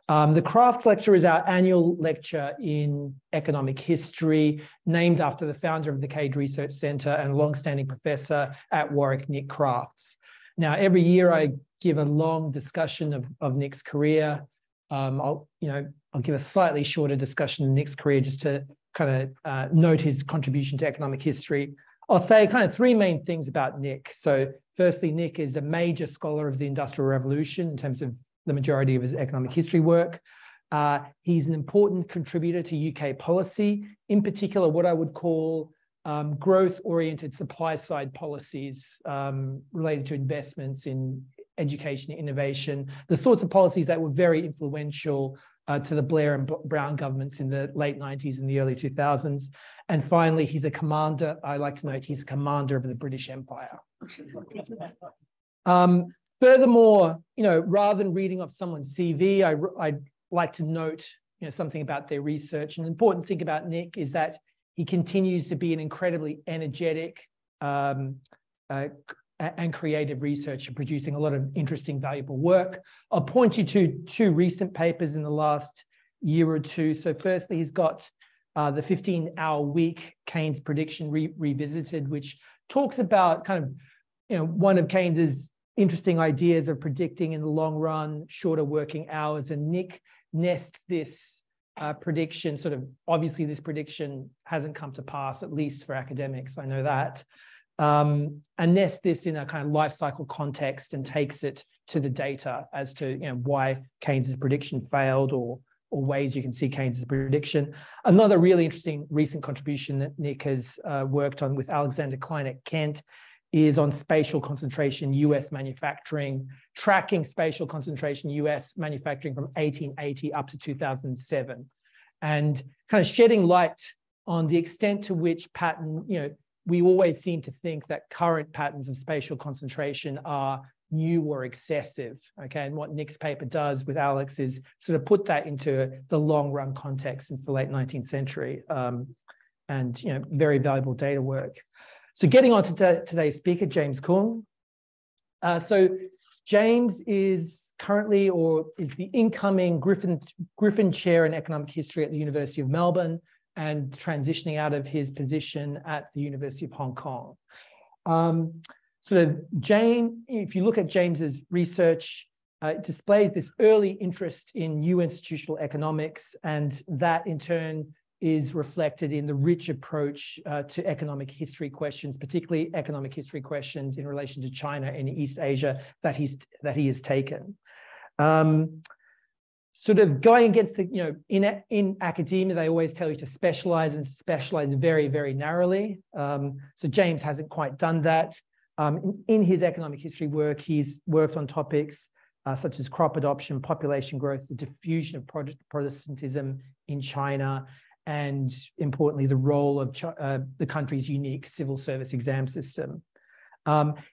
The Crafts Lecture is our annual lecture in economic history, named after the founder of the Cage Research Centre and longstanding professor at Warwick, Nick Crafts. Now, every year I give a long discussion of Nick's career. I'll give a slightly shorter discussion of Nick's career just to kind of note his contribution to economic history. I'll say kind of three main things about Nick. So firstly, Nick is a major scholar of the Industrial Revolution in terms of the majority of his economic history work. He's an important contributor to UK policy, in particular what I would call growth-oriented supply-side policies related to investments in education and innovation, the sorts of policies that were very influential to the Blair and Brown governments in the late 90s and the early 2000s. And finally, he's a commander. I like to note he's a commander of the British Empire. Furthermore, rather than reading off someone's CV, I'd like to note something about their research. An important thing about Nick is that he continues to be an incredibly energetic and creative researcher, producing a lot of interesting, valuable work. I'll point you to two recent papers in the last year or two. So firstly, he's got the 15-hour week, Keynes prediction revisited, which talks about kind of, one of Keynes's interesting ideas of predicting in the long run, shorter working hours. And Nick nests this prediction, sort of, obviously this prediction hasn't come to pass, at least for academics, I know that, and nests this in a kind of life cycle context and takes it to the data as to why Keynes's prediction failed or ways you can see Keynes's prediction. Another really interesting recent contribution that Nick has worked on with Alexander Klein at Kent is on spatial concentration US manufacturing, tracking spatial concentration US manufacturing from 1880 up to 2007, and kind of shedding light on the extent to which we always seem to think that current patterns of spatial concentration are new or excessive, okay? And what Nick's paper does with Alex is sort of put that into the long run context since the late 19th century, and very valuable data work. So getting on to today's speaker, James Kung. So James is currently, or is the incoming Griffin Chair in Economic History at the University of Melbourne and transitioning out of his position at the University of Hong Kong. James, if you look at James's research, it displays this early interest in new institutional economics, and that in turn is reflected in the rich approach to economic history questions, particularly economic history questions in relation to China and East Asia that he has taken. Sort of going against the, in academia, they always tell you to specialize and specialize very, very narrowly. So James hasn't quite done that. In his economic history work, he's worked on topics such as crop adoption, population growth, the diffusion of Protestantism in China, and importantly, the role of the country's unique civil service exam system.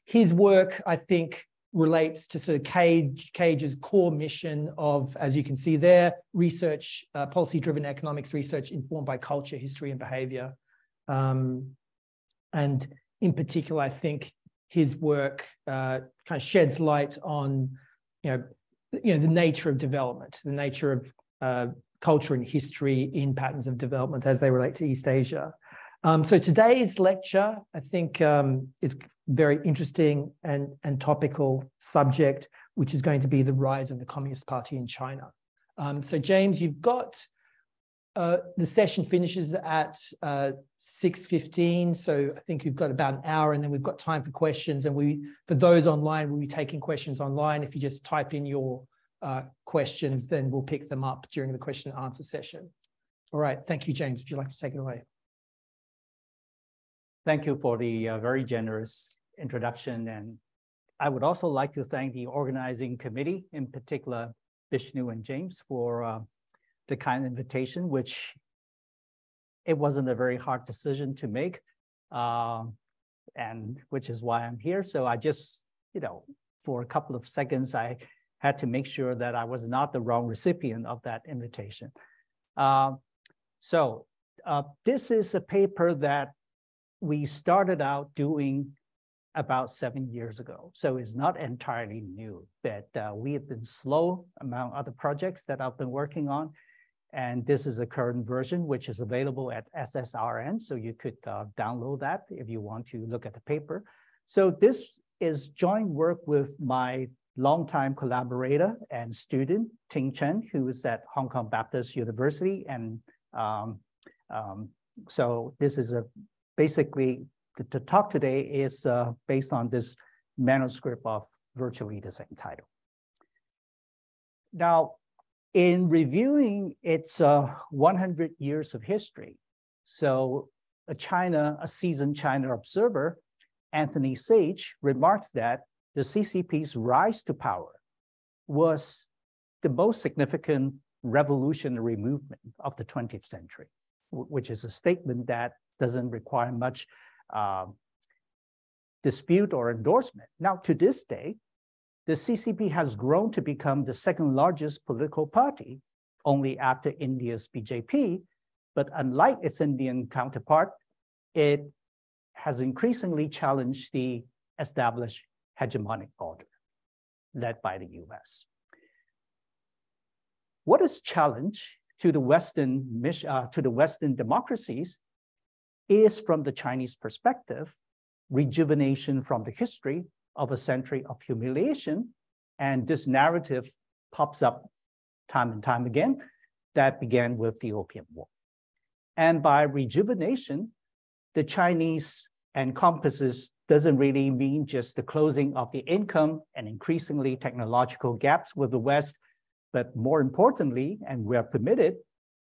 His work, I think, relates to sort of Cage's core mission of, as you can see there, research, policy-driven economics research informed by culture, history, and behavior. And in particular, I think his work kind of sheds light on, the nature of development, the nature of culture and history in patterns of development as they relate to East Asia. So today's lecture, I think, is very interesting and topical subject, which is going to be the rise of the Communist Party in China. So James, you've got, the session finishes at 6:15. So I think you've got about an hour, and then we've got time for questions. And for those online, we'll be taking questions online. If you just type in your questions, then we'll pick them up during the question and answer session. All right, thank you, James. Would you like to take it away? Thank you for the very generous introduction. And I would also like to thank the organizing committee, in particular, Vishnu and James, for the kind invitation, which it wasn't a very hard decision to make, and which is why I'm here. So I just, for a couple of seconds, I had to make sure that I was not the wrong recipient of that invitation. This is a paper that we started out doing about 7 years ago. So it's not entirely new, but we have been slow among other projects that I've been working on. And this is a current version, which is available at SSRN. So you could download that if you want to look at the paper. So this is joint work with my longtime collaborator and student, Ting Chen, who is at Hong Kong Baptist University. And so this is basically, the talk today is based on this manuscript of virtually the same title. Now, in reviewing its 100 years of history, so a seasoned China observer, Anthony Sage, remarks that the CCP's rise to power was the most significant revolutionary movement of the 20th century, which is a statement that doesn't require much dispute or endorsement. Now, to this day, the CCP has grown to become the second largest political party, only after India's BJP. But unlike its Indian counterpart, it has increasingly challenged the established hegemonic order led by the US. What is challenge to the Western democracies is, from the Chinese perspective, rejuvenation from the history of a century of humiliation. And this narrative pops up time and time again that began with the Opium War. And by rejuvenation, the Chinese encompasses doesn't really mean just the closing of the income and increasingly technological gaps with the West, but more importantly, and where permitted,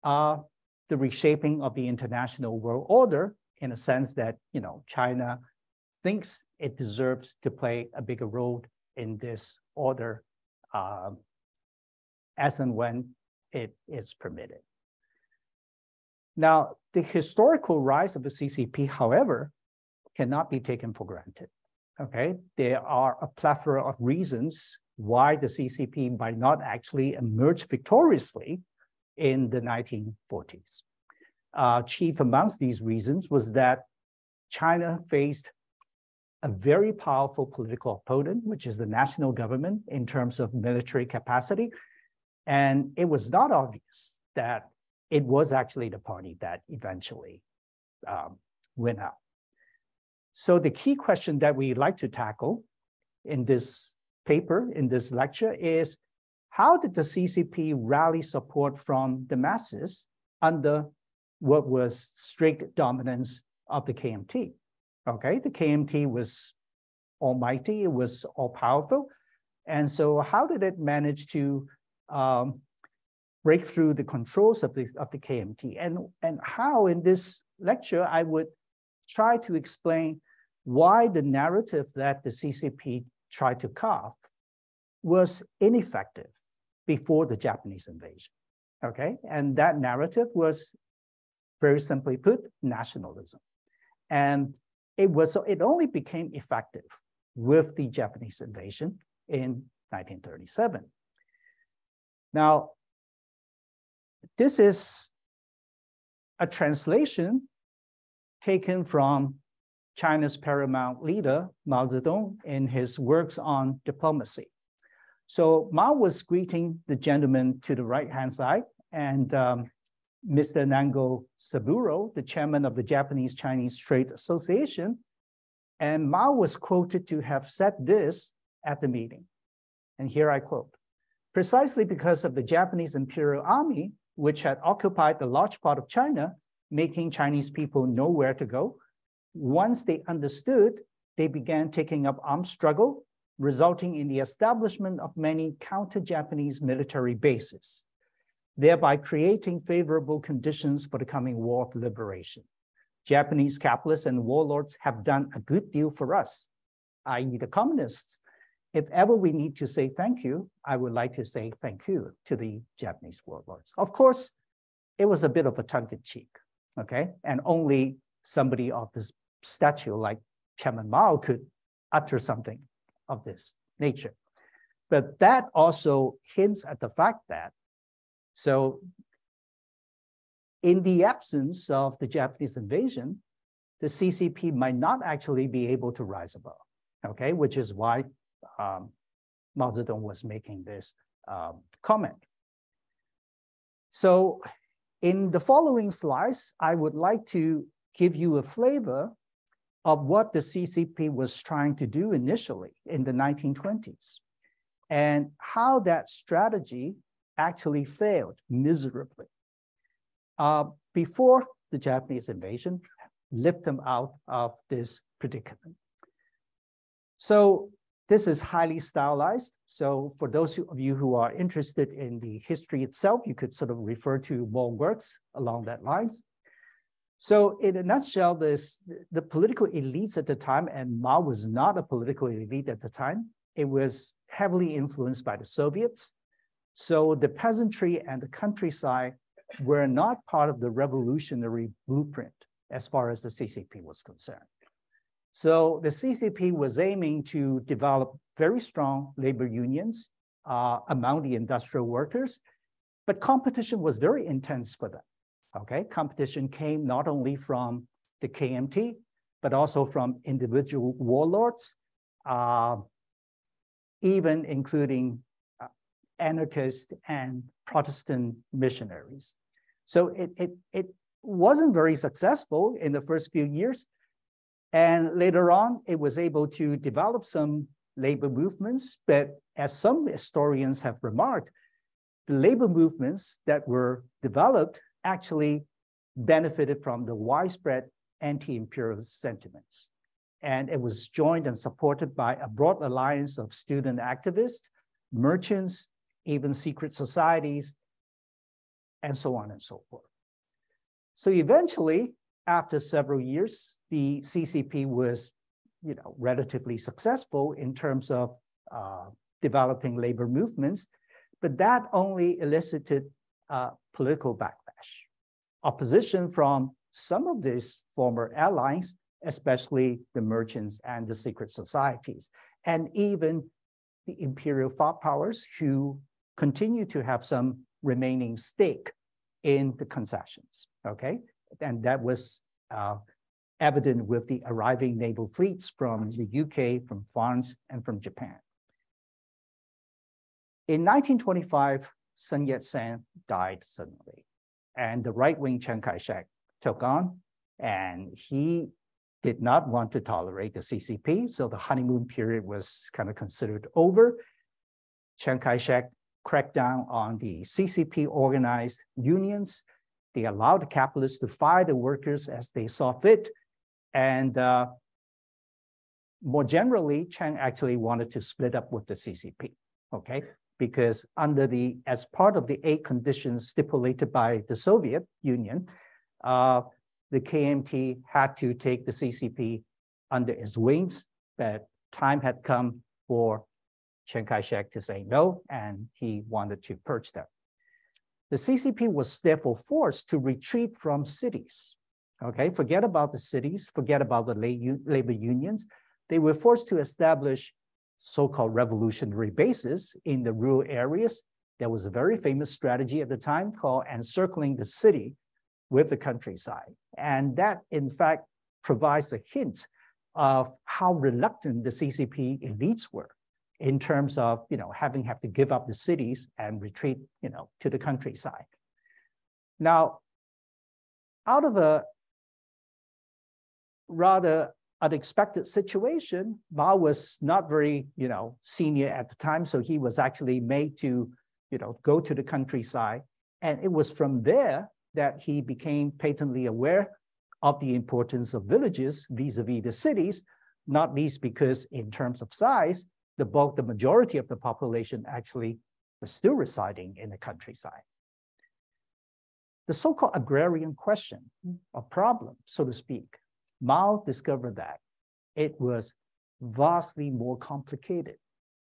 the reshaping of the international world order, in a sense that, China thinks it deserves to play a bigger role in this order as and when it is permitted. Now, the historical rise of the CCP, however, cannot be taken for granted, okay? There are a plethora of reasons why the CCP might not actually emerge victoriously in the 1940s. Chief amongst these reasons was that China faced a very powerful political opponent, which is the national government in terms of military capacity. And it was not obvious that it was actually the party that eventually went out. So the key question that we like to tackle in this paper, in this lecture, is how did the CCP rally support from the masses under what was strict dominance of the KMT? Okay, the KMT was almighty, it was all-powerful. And so how did it manage to break through the controls of the KMT? And how, in this lecture, I would try to explain why the narrative that the CCP tried to carve was ineffective before the Japanese invasion, okay? And that narrative was, very simply put, nationalism. And it only became effective with the Japanese invasion in 1937. Now, this is a translation taken from China's paramount leader, Mao Zedong, in his works on diplomacy. So Mao was greeting the gentleman to the right-hand side, and Mr. Nango Saburo, the chairman of the Japanese-Chinese Trade Association, and Mao was quoted to have said this at the meeting. And here I quote, "Precisely because of the Japanese Imperial Army, which had occupied a large part of China, making Chinese people know where to go, once they understood, they began taking up armed struggle, resulting in the establishment of many counter-Japanese military bases, thereby creating favorable conditions for the coming war of liberation. Japanese capitalists and warlords have done a good deal for us, i.e. the communists. If ever we need to say thank you, I would like to say thank you to the Japanese warlords." Of course, it was a bit of a tongue-in-cheek, okay? And only somebody of this stature like Chairman Mao could utter something of this nature. But that also hints at the fact that, so in the absence of the Japanese invasion, the CCP might not actually be able to rise above. okay, which is why Mao Zedong was making this comment. So in the following slides, I would like to give you a flavor of what the CCP was trying to do initially in the 1920s and how that strategy actually failed miserably. Before the Japanese invasion, lift them out of this predicament. So this is highly stylized. So for those of you who are interested in the history itself, you could sort of refer to more works along that lines. So in a nutshell, the political elites at the time, and Mao was not a political elite at the time, it was heavily influenced by the Soviets. So the peasantry and the countryside were not part of the revolutionary blueprint as far as the CCP was concerned. So the CCP was aiming to develop very strong labor unions among the industrial workers, but competition was very intense for them. Okay, competition came not only from the KMT, but also from individual warlords, even including anarchist and Protestant missionaries. So it wasn't very successful in the first few years. And later on, it was able to develop some labor movements, but as some historians have remarked, the labor movements that were developed actually benefited from the widespread anti-imperialist sentiments. And it was joined and supported by a broad alliance of student activists, merchants, even secret societies, and so on and so forth. So eventually, after several years, the CCP was, relatively successful in terms of developing labor movements, but that only elicited political backlash. Opposition from some of these former allies, especially the merchants and the secret societies, and even the imperial powers who continue to have some remaining stake in the concessions, okay? And that was evident with the arriving naval fleets from the UK, from France, and from Japan. In 1925, Sun Yat-sen died suddenly, and the right-wing Chiang Kai-shek took on, and he did not want to tolerate the CCP, so the honeymoon period was kind of considered over. Chiang Kai-shek cracked down on the CCP organized unions. They allowed the capitalists to fire the workers as they saw fit. And more generally, Chiang actually wanted to split up with the CCP, okay? Because as part of the 8 conditions stipulated by the Soviet Union, the KMT had to take the CCP under its wings, but time had come for Chiang Kai-shek to say no, and he wanted to purge them. The CCP was therefore forced to retreat from cities. Okay, forget about the cities, forget about the labor unions. They were forced to establish so-called revolutionary bases in the rural areas. There was a very famous strategy at the time called encircling the city with the countryside. And that, in fact, provides a hint of how reluctant the CCP elites were in terms of, having to give up the cities and retreat, to the countryside. Now, out of a rather unexpected situation, Mao was not very, senior at the time, so he was actually made to, go to the countryside. And it was from there that he became patently aware of the importance of villages vis-a-vis the cities, not least because in terms of size, the majority of the population actually was still residing in the countryside. The so-called agrarian question, or problem, so to speak, Mao discovered that it was vastly more complicated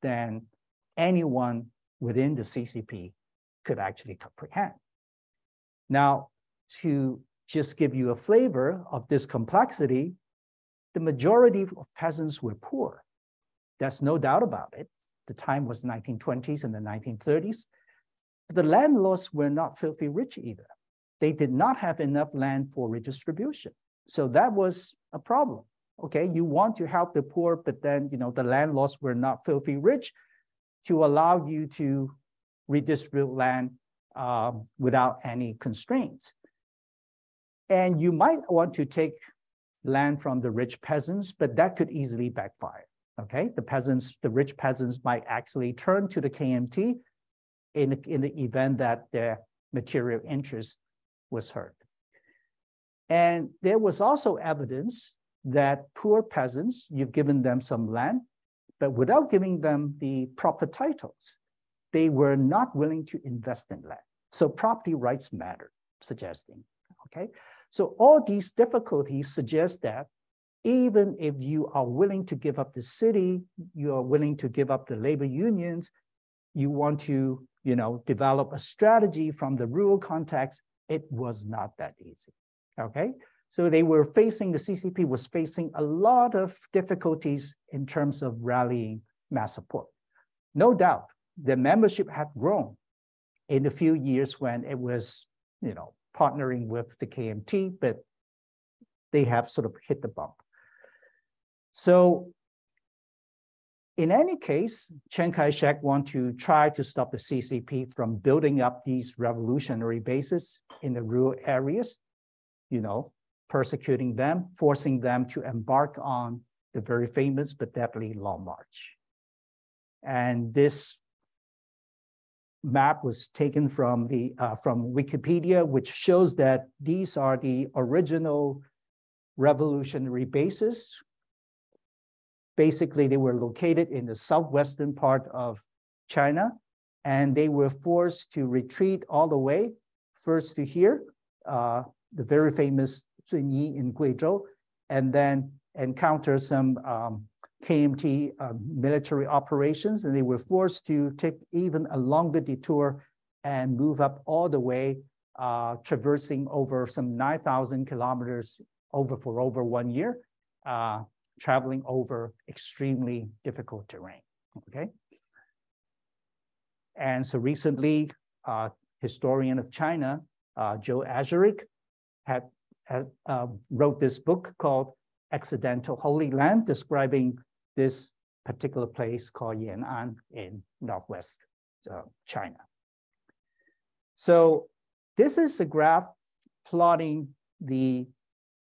than anyone within the CCP could actually comprehend. Now, to just give you a flavor of this complexity, the majority of peasants were poor. There's no doubt about it. The time was the 1920s and the 1930s. The landlords were not filthy rich either. They did not have enough land for redistribution. So that was a problem. Okay, you want to help the poor, but then, the landlords were not filthy rich to allow you to redistribute land without any constraints. And you might want to take land from the rich peasants, but that could easily backfire. Okay, the rich peasants might actually turn to the KMT in the event that their material interest was hurt. And there was also evidence that poor peasants, you've given them some land, but without giving them the proper titles, they were not willing to invest in land. So property rights matter, suggesting, okay? So all these difficulties suggest that even if you are willing to give up the city, you are willing to give up the labor unions, you want to, develop a strategy from the rural context, it was not that easy, okay? So the CCP was facing a lot of difficulties in terms of rallying mass support. No doubt, the membership had grown in the few years when it was, partnering with the KMT, but they have sort of hit the bump. So in any case, Chiang Kai-shek wanted to try to stop the CCP from building up these revolutionary bases in the rural areas, persecuting them, forcing them to embark on the very famous but deadly Long March. And this map was taken from Wikipedia, which shows that these are the original revolutionary bases. Basically, they were located in the southwestern part of China, and they were forced to retreat all the way, first to here, the very famous Zunyi in Guizhou, and then encounter some KMT military operations, and they were forced to take even a longer detour and move up all the way, traversing over some 9,000 kilometers for over 1 year, traveling over extremely difficult terrain, okay? And so recently, historian of China, Joe Azaric, wrote this book called Accidental Holy Land, describing this particular place called Yan'an in northwest China. So this is a graph plotting the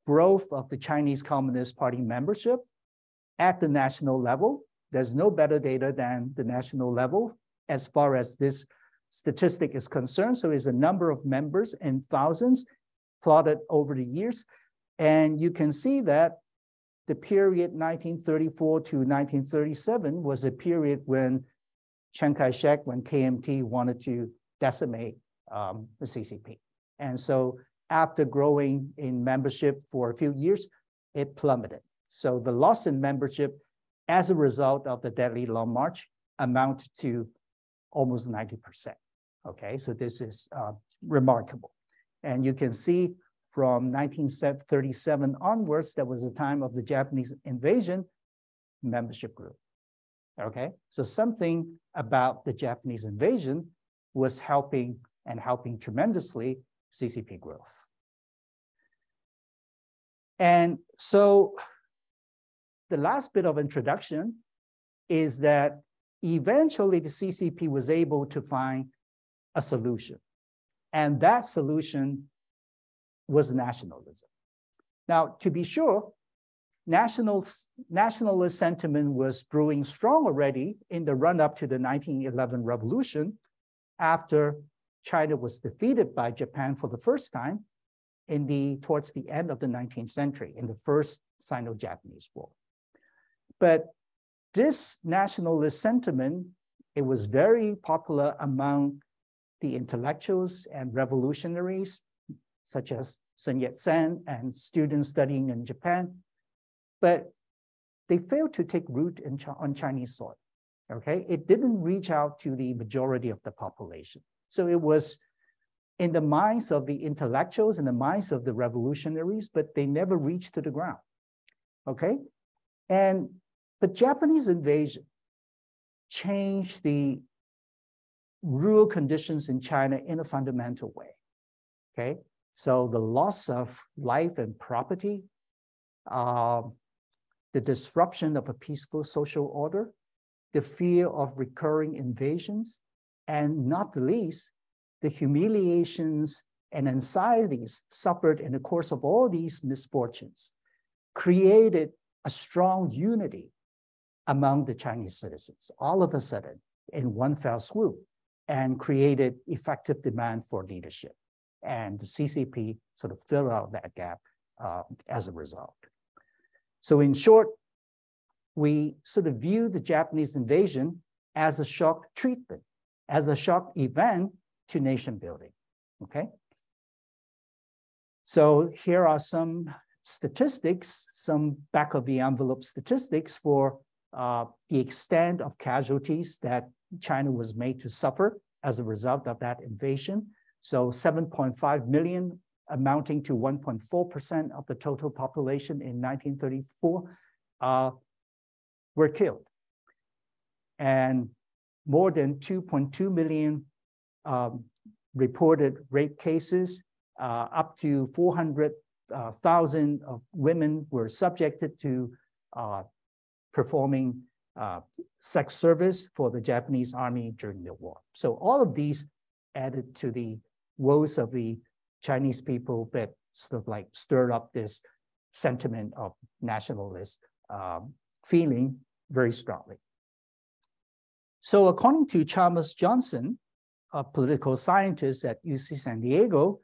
growth of the Chinese Communist Party membership at the national level. There's no better data than the national level as far as this statistic is concerned. So it's a number of members in thousands plotted over the years. And you can see that the period 1934 to 1937 was a period when Chiang Kai-shek, when KMT wanted to decimate the CCP. And so after growing in membership for a few years, it plummeted. So the loss in membership as a result of the deadly Long March amounted to almost 90%. Okay, so this is remarkable. And you can see from 1937 onwards, that was the time of the Japanese invasion, membership grew. Okay, so something about the Japanese invasion was helping tremendously CCP growth. And so the last bit of introduction is that eventually the CCP was able to find a solution. And that solution was nationalism. Now, to be sure, nationalist sentiment was brewing strong already in the run-up to the 1911 revolution, after China was defeated by Japan for the first time towards the end of the 19th century in the first Sino-Japanese War. But this nationalist sentiment, it was very popular among the intellectuals and revolutionaries, such as Sun Yat-sen and students studying in Japan, but they failed to take root on Chinese soil, okay? It didn't reach out to the majority of the population. So it was in the minds of the intellectuals and the minds of the revolutionaries, but they never reached to the ground, okay? And the Japanese invasion changed the rural conditions in China in a fundamental way, okay? So the loss of life and property, the disruption of a peaceful social order, the fear of recurring invasions, and not the least, the humiliations and anxieties suffered in the course of all these misfortunes, created a strong unity among the Chinese citizens, all of a sudden, in one fell swoop, and created effective demand for leadership. And the CCP sort of filled out that gap as a result. So in short, we sort of view the Japanese invasion as a shock treatment, as a shock event to nation building, okay? So here are some statistics, some back of the envelope statistics for the extent of casualties that China was made to suffer as a result of that invasion. So 7.5 million, amounting to 1.4% of the total population in 1934, were killed. And more than 2.2 million reported rape cases, up to 400,000 of women were subjected to performing sex service for the Japanese army during the war. So all of these added to the woes of the Chinese people that sort of like stirred up this sentiment of nationalist feeling very strongly. So according to Chalmers Johnson, a political scientist at UC San Diego,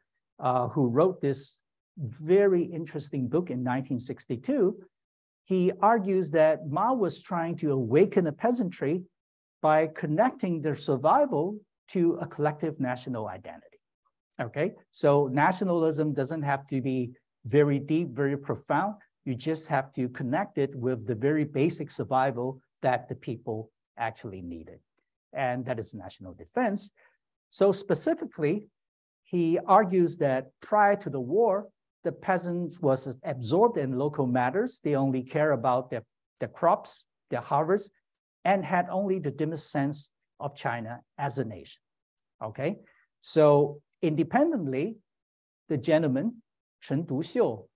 who wrote this very interesting book in 1962, he argues that Mao was trying to awaken the peasantry by connecting their survival to a collective national identity. Okay, so nationalism doesn't have to be very deep, very profound. You just have to connect it with the very basic survival that the people actually needed. And that is national defense. So specifically, he argues that prior to the war, the peasants was absorbed in local matters. They only care about their crops, their harvest, and had only the dimmest sense of China as a nation, okay? So independently, the gentleman, Chen Duxiu,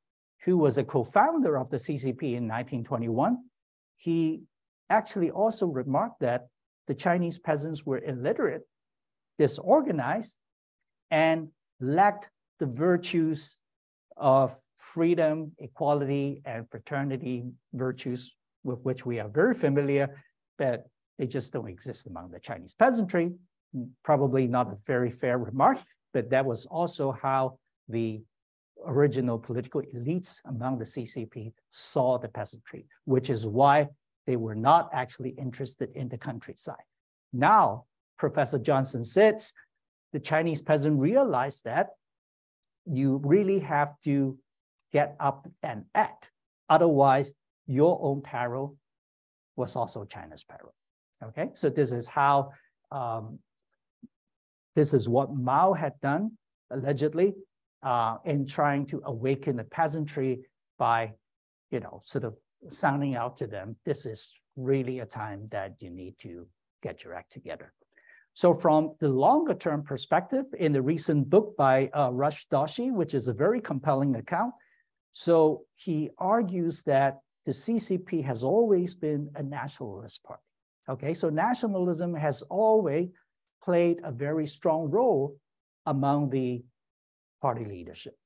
who was a co-founder of the CCP in 1921, he actually also remarked that the Chinese peasants were illiterate, disorganized, and lacked the virtues of freedom, equality, and fraternity, virtues with which we are very familiar, but they just don't exist among the Chinese peasantry. Probably not a very fair remark, but that was also how the original political elites among the CCP saw the peasantry, which is why they were not actually interested in the countryside. Now, Professor Johnson says, the Chinese peasant realized that you really have to get up and act. Otherwise, your own peril was also China's peril. Okay, so this is how, this is what Mao had done, allegedly, in trying to awaken the peasantry by, you know, sort of sounding out to them, this is really a time that you need to get your act together. So from the longer term perspective, in the recent book by Rush Doshi, which is a very compelling account, so he argues that the CCP has always been a nationalist party. Okay, so nationalism has always played a very strong role among the party leadership.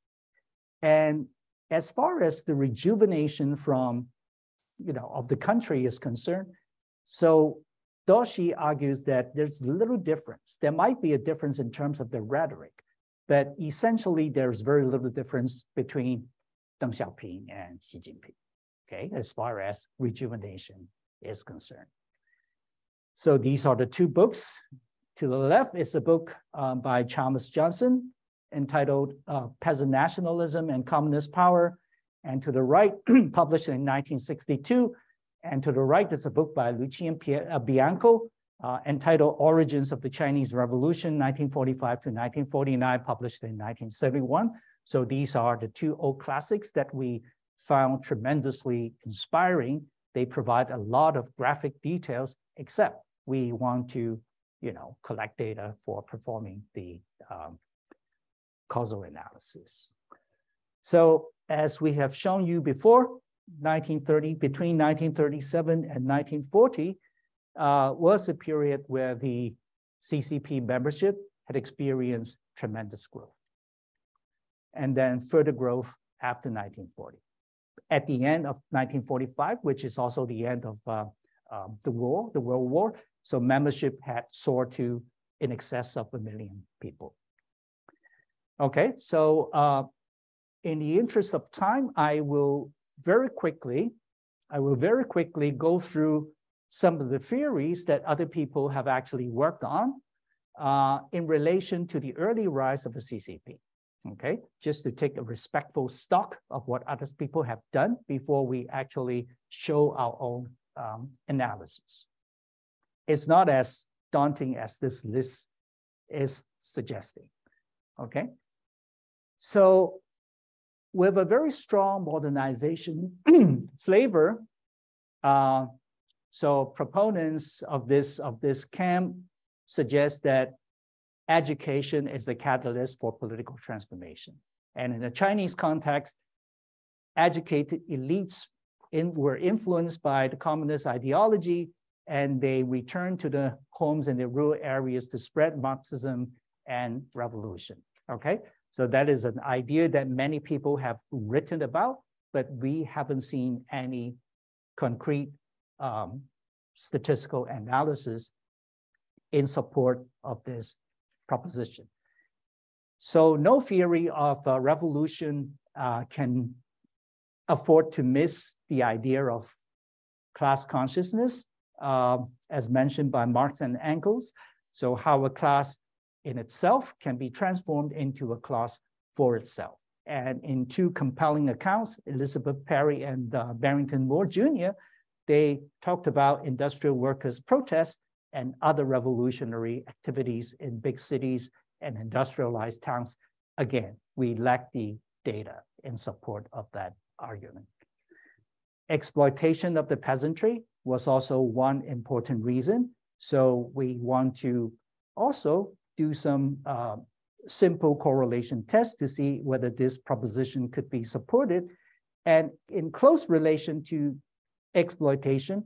And as far as the rejuvenation from, you know, of the country is concerned, so Doshi argues that there's little difference. There might be a difference in terms of the rhetoric, but essentially there's very little difference between Deng Xiaoping and Xi Jinping, okay, as far as rejuvenation is concerned. So these are the two books. To the left is a book by Chalmers Johnson entitled Peasant Nationalism and Communist Power. And to the right, published in 1962, and to the right is a book by Lucien Bianco entitled Origins of the Chinese Revolution, 1945 to 1949, published in 1971. So these are the two old classics that we found tremendously inspiring. They provide a lot of graphic details, except we want to, you know, collect data for performing the causal analysis. So as we have shown you before, between 1937 and 1940 was a period where the CCP membership had experienced tremendous growth, and then further growth after 1940. At the end of 1945, which is also the end of the World War, so membership had soared to in excess of 1 million people. Okay, so in the interest of time, I will very quickly go through some of the theories that other people have actually worked on in relation to the early rise of the CCP. Okay, just to take a respectful stock of what other people have done before we actually show our own analysis. It's not as daunting as this list is suggesting. Okay, so with a very strong modernization flavor, so proponents of this camp suggest that education is a catalyst for political transformation. And in the Chinese context, educated elites were influenced by the communist ideology, and they returned to the homes in the rural areas to spread Marxism and revolution, okay? So that is an idea that many people have written about, but we haven't seen any concrete statistical analysis in support of this proposition. So no theory of revolution can afford to miss the idea of class consciousness, as mentioned by Marx and Engels. So how a class in itself can be transformed into a class for itself. And in two compelling accounts, Elizabeth Perry and Barrington Moore Jr., they talked about industrial workers' protests and other revolutionary activities in big cities and industrialized towns. Again, we lack the data in support of that argument. Exploitation of the peasantry was also one important reason. So we want to also do some simple correlation tests to see whether this proposition could be supported. And in close relation to exploitation,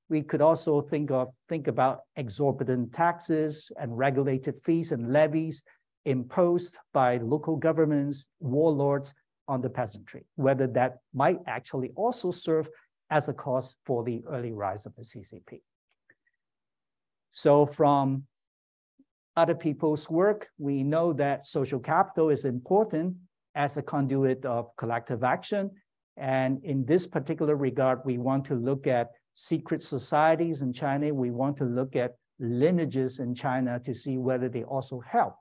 we could also think about exorbitant taxes and regulated fees and levies imposed by local governments, warlords on the peasantry, whether that might actually also serve as a cause for the early rise of the CCP. So from other people's work, we know that social capital is important as a conduit of collective action. And in this particular regard, we want to look at secret societies in China. We want to look at lineages in China to see whether they also help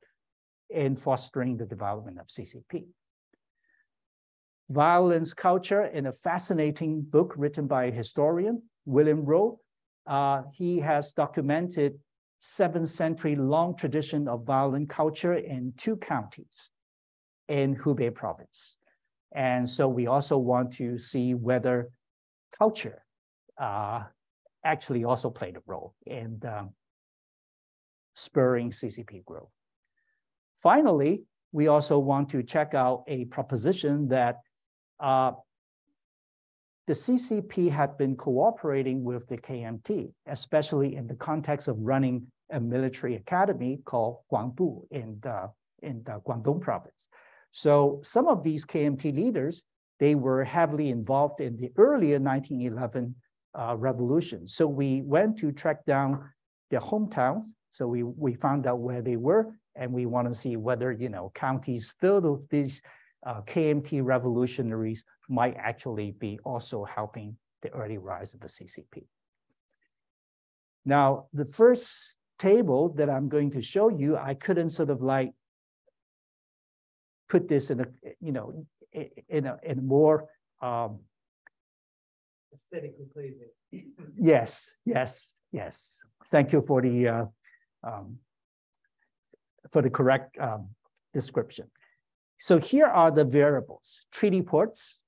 in fostering the development of CCP. Violence culture, in a fascinating book written by a historian, William Rowe, he has documented 7th century long tradition of violent culture in 2 counties in Hubei province. And so we also want to see whether culture actually also played a role in spurring CCP growth. Finally, we also want to check out a proposition that the CCP had been cooperating with the KMT, especially in the context of running a military academy called Guangbu in the Guangdong province. So some of these KMT leaders, they were heavily involved in the earlier 1911 revolution. So we went to track down their hometowns. So we found out where they were, and we want to see whether, you know, counties filled with these KMT revolutionaries might actually be also helping the early rise of the CCP. Now, the first table that I'm going to show you, I couldn't sort of like put this in a, you know, in a more aesthetically pleasing. Yes. Thank you for the correct description. So here are the variables: treaty ports,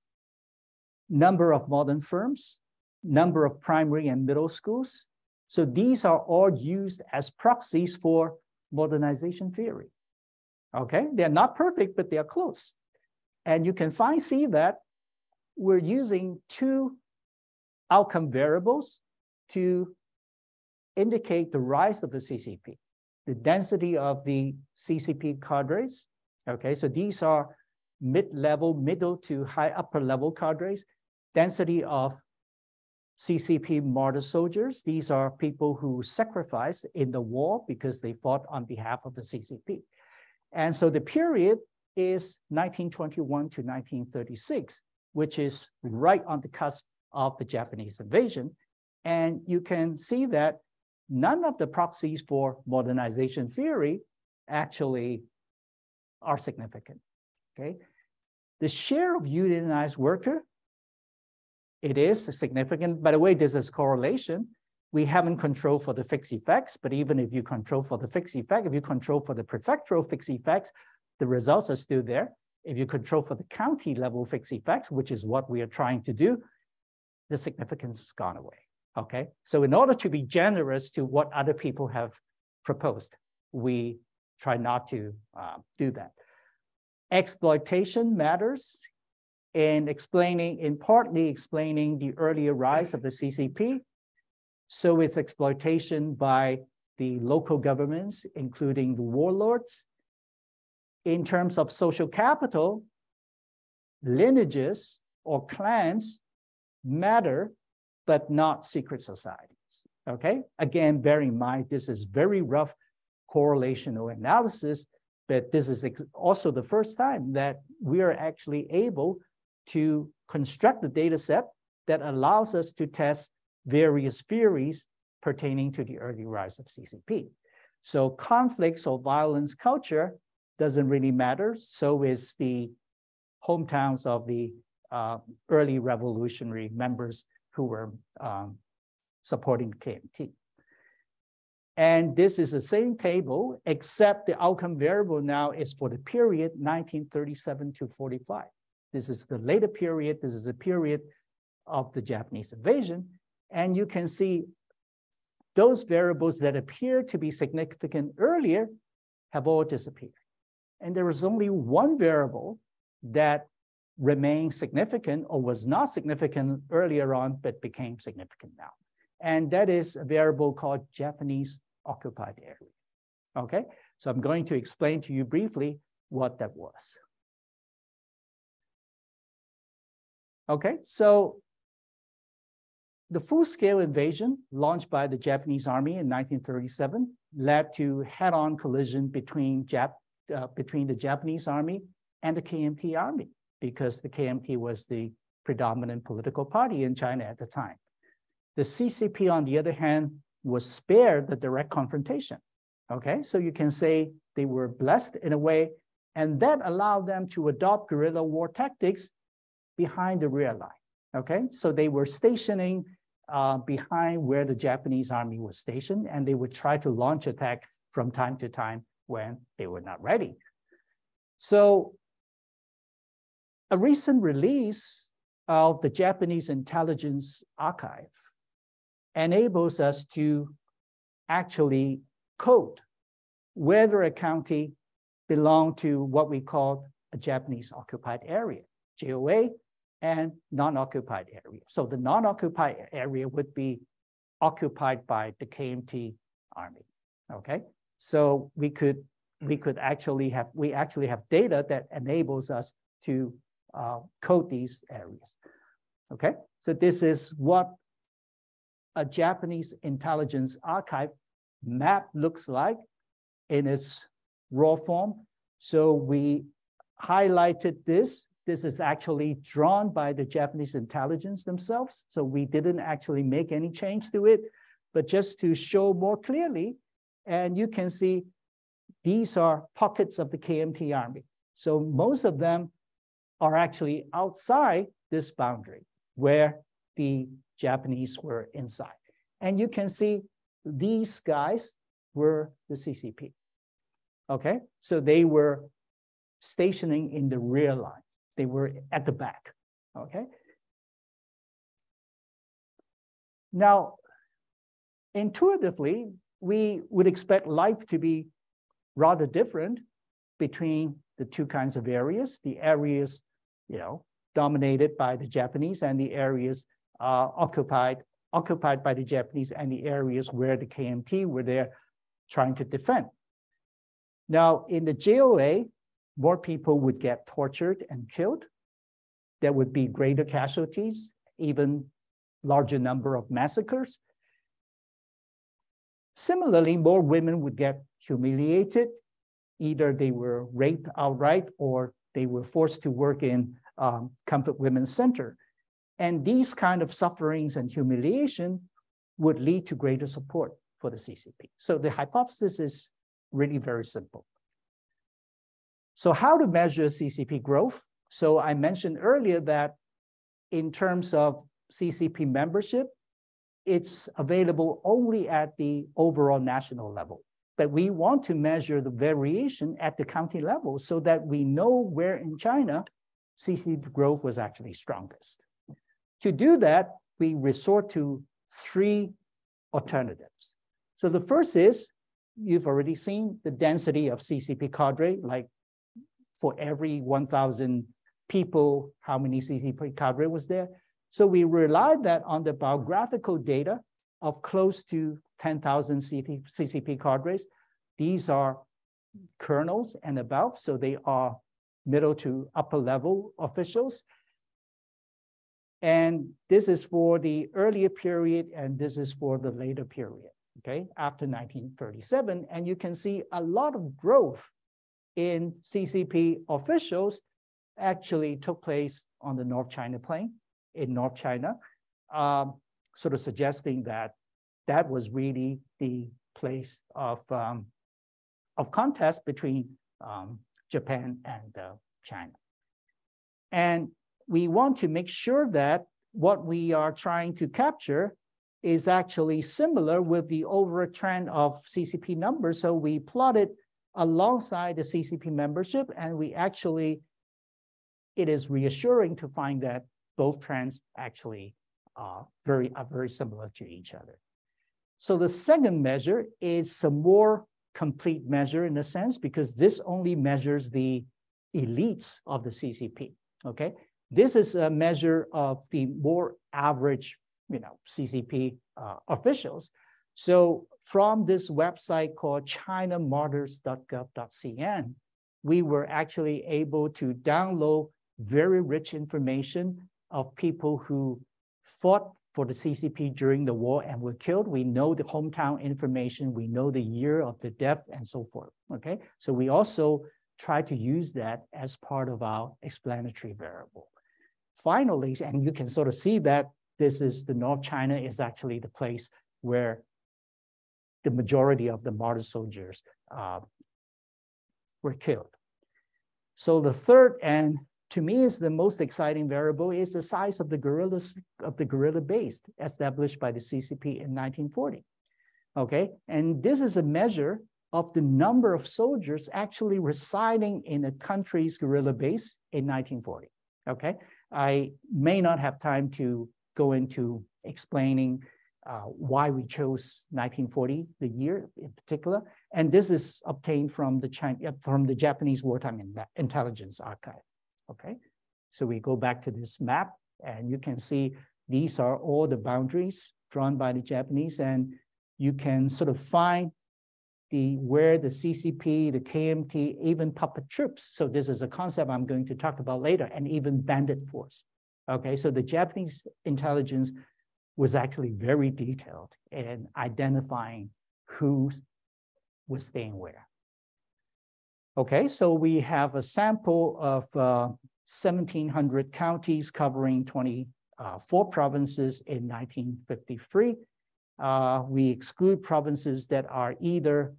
number of modern firms, number of primary and middle schools. So these are all used as proxies for modernization theory. Okay, they're not perfect, but they are close. And you can see that we're using two outcome variables to indicate the rise of the CCP, the density of the CCP cadres. Okay, so these are mid-level, middle to high upper level cadres, density of CCP martyr soldiers. These are people who sacrificed in the war because they fought on behalf of the CCP. And so the period is 1921 to 1936, which is right on the cusp of the Japanese invasion. And you can see that none of the proxies for modernization theory actually are significant, okay? The share of unionized worker, it is significant. By the way, this is correlation. We haven't controlled for the fixed effects, but even if you control for the fixed effect, if you control for the prefectural fixed effects, the results are still there. If you control for the county level fixed effects, which is what we are trying to do, the significance has gone away, okay? So in order to be generous to what other people have proposed, we try not to do that. Exploitation matters in partly explaining the earlier rise of the CCP. So it's exploitation by the local governments, including the warlords. In terms of social capital, lineages or clans matter, but not secret societies, okay? Again, bear in mind, this is very rough correlational analysis, but this is also the first time that we are actually able to construct a data set that allows us to test various theories pertaining to the early rise of CCP. So conflicts or violence culture doesn't really matter. So is the hometowns of the early revolutionary members who were supporting KMT. And this is the same table, except the outcome variable now is for the period 1937 to 45. This is the later period. This is a period of the Japanese invasion. And you can see those variables that appear to be significant earlier have all disappeared. And there is only one variable that remained significant or was not significant earlier on, but became significant now. And that is a variable called Japanese occupied area, okay? So I'm going to explain to you briefly what that was. Okay, so the full-scale invasion launched by the Japanese army in 1937 led to head-on collision between the Japanese army and the KMT army, because the KMT was the predominant political party in China at the time. The CCP, on the other hand, was spared the direct confrontation, okay? So you can say they were blessed in a way, and that allowed them to adopt guerrilla war tactics behind the rear line, okay? So they were stationing behind where the Japanese army was stationed, and they would try to launch attack from time to time when they were not ready. So a recent release of the Japanese intelligence archive enables us to actually code whether a county belonged to what we call a Japanese occupied area, JOA, and non-occupied area. So the non-occupied area would be occupied by the KMT army, okay? So we actually have data that enables us to code these areas, okay? So this is what a Japanese intelligence archive map looks like in its raw form. So we highlighted this. This is actually drawn by the Japanese intelligence themselves. So we didn't actually make any change to it, but just to show more clearly. And you can see these are pockets of the KMT army. So most of them are actually outside this boundary where the Japanese were inside. And you can see these guys were the CCP, okay? So they were stationing in the rear line. They were at the back, okay? Now, intuitively, we would expect life to be rather different between the two kinds of areas. The areas, dominated by the Japanese and the areas occupied by the Japanese and the areas where the KMT were there trying to defend. Now, in the JOA, more people would get tortured and killed. There would be greater casualties, even larger number of massacres. Similarly, more women would get humiliated. Either they were raped outright or they were forced to work in Comfort Women's Center. And these kind of sufferings and humiliation would lead to greater support for the CCP. So the hypothesis is really very simple. So how to measure CCP growth? So I mentioned earlier that in terms of CCP membership, it's available only at the overall national level. But we want to measure the variation at the county level so that we know where in China CCP growth was actually strongest. To do that, we resort to three alternatives. So the first is, you've already seen the density of CCP cadre, like for every 1,000 people, how many CCP cadre was there? So we relied that on the biographical data of close to 10,000 CCP cadres. These are colonels and above, so they are middle to upper level officials. And this is for the earlier period, and this is for the later period, okay, after 1937. And you can see a lot of growth in CCP officials actually took place on the North China Plain, in North China, sort of suggesting that that was really the place of contest between Japan and China. And we want to make sure that what we are trying to capture is actually similar with the overall trend of CCP numbers. So we plotted alongside the CCP membership, and we actually, it is reassuring to find that both trends actually are very similar to each other. So the second measure is a more complete measure in a sense, because this only measures the elites of the CCP, okay? This is a measure of the more average, CCP officials. So from this website called chinamartyrs.gov.cn, we were actually able to download very rich information of people who fought for the CCP during the war and were killed. We know the hometown information, we know the year of the death and so forth, okay? So we also try to use that as part of our explanatory variable. Finally, and you can sort of see that this is the North China is actually the place where the majority of the martyr soldiers were killed. So the third, and to me is the most exciting variable, is the size of the guerrilla base established by the CCP in 1940. Okay, and this is a measure of the number of soldiers actually residing in a country's guerrilla base in 1940. Okay, I may not have time to go into explaining why we chose 1940, the year in particular, and this is obtained from the Japanese Wartime Intelligence Archive. Okay, so we go back to this map, and you can see these are all the boundaries drawn by the Japanese, and you can sort of find where the CCP, the KMT, even puppet troops. So this is a concept I'm going to talk about later, and even bandit force. Okay, so the Japanese intelligence was actually very detailed in identifying who was staying where. Okay, so we have a sample of 1,700 counties covering 24 provinces in 1953. We exclude provinces that are either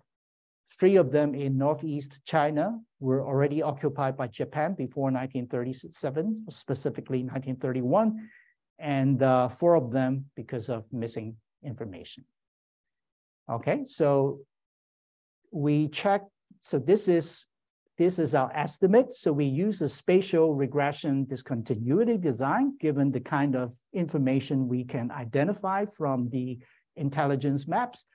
3 of them in Northeast China were already occupied by Japan before 1937, specifically 1931, and 4 of them because of missing information. Okay, so we check. So this is our estimate. So we use a spatial regression discontinuity design, given the kind of information we can identify from the intelligence maps.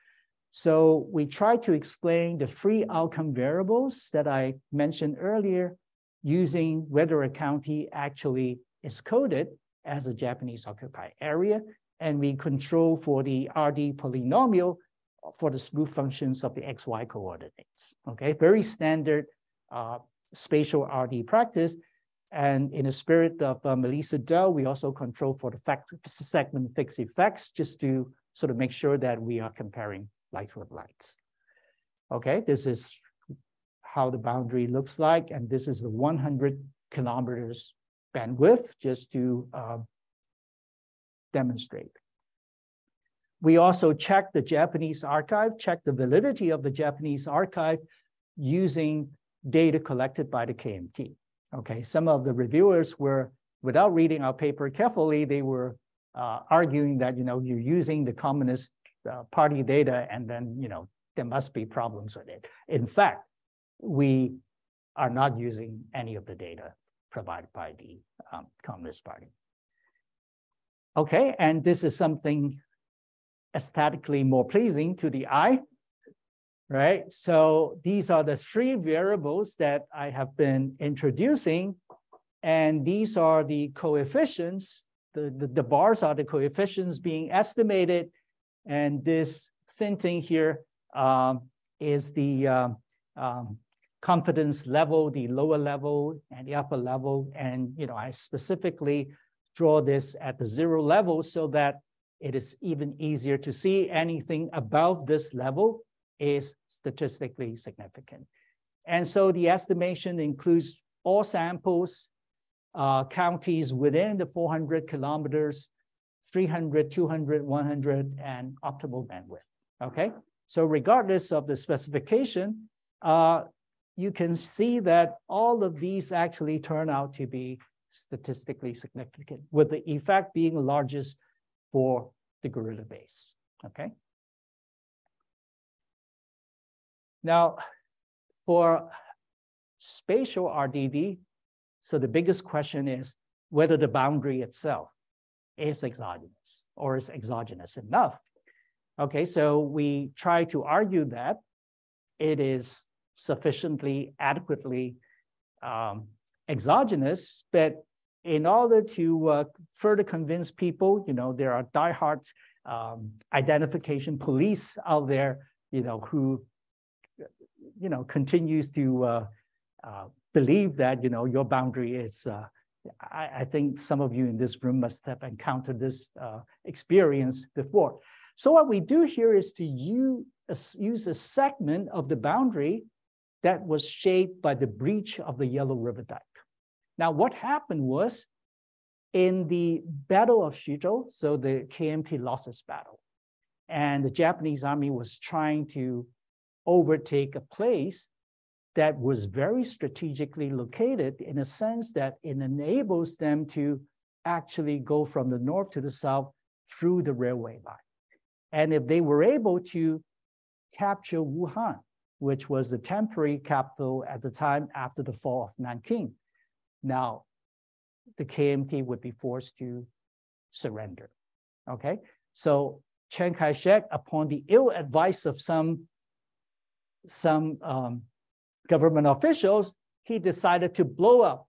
So we try to explain the 3 outcome variables that I mentioned earlier, using whether a county actually is coded as a Japanese occupied area, and we control for the RD polynomial for the smooth functions of the XY coordinates. Okay, very standard spatial RD practice. And in the spirit of Melissa Dell, we also control for the segment fixed effects, just to sort of make sure that we are comparing light with light. Okay, this is how the boundary looks like, and this is the 100 kilometers bandwidth, just to demonstrate. We also check the Japanese archive, check the validity of the Japanese archive using data collected by the KMT. Okay, some of the reviewers were, without reading our paper carefully, they were arguing that, you're using the Communist Party data, and then, there must be problems with it. In fact, we are not using any of the data provided by the Communist Party. Okay, and this is something aesthetically more pleasing to the eye, right? So these are the three variables that I have been introducing, and these are the coefficients. The bars are the coefficients being estimated, and this thin thing here is the confidence level, the lower level and the upper level. And I specifically draw this at the 0 level so that it is even easier to see. Anything above this level is statistically significant. And so the estimation includes all samples, counties within the 400 kilometers, 300, 200, 100, and optimal bandwidth, okay? So regardless of the specification, you can see that all of these actually turn out to be statistically significant, with the effect being largest for the gorilla base, okay? Now, for spatial RDD, so the biggest question is whether the boundary itself is exogenous or is exogenous enough. Okay, so we try to argue that it is sufficiently, adequately exogenous, but in order to further convince people, there are diehard identification police out there, who, continues to believe that, your boundary is, I think some of you in this room must have encountered this experience before. So what we do here is to use a segment of the boundary that was shaped by the breach of the Yellow River Dike. Now, what happened was in the Battle of Shizhou, so the KMT lost its battle, and the Japanese army was trying to overtake a place that was very strategically located, in a sense that it enables them to actually go from the north to the south through the railway line. And if they were able to capture Wuhan, which was the temporary capital at the time after the fall of Nanking, now the KMT would be forced to surrender, okay? So Chiang Kai-shek, upon the ill advice of some government officials, he decided to blow up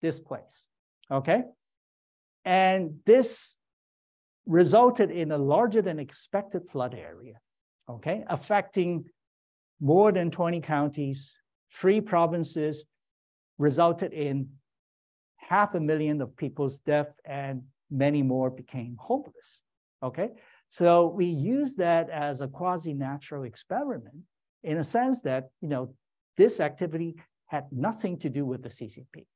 this place, okay? And this resulted in a larger than expected flood area, okay? Affecting more than 20 counties, 3 provinces, resulted in 500,000 of people's death, and many more became homeless, okay? So we use that as a quasi-natural experiment in a sense that, this activity had nothing to do with the CCP,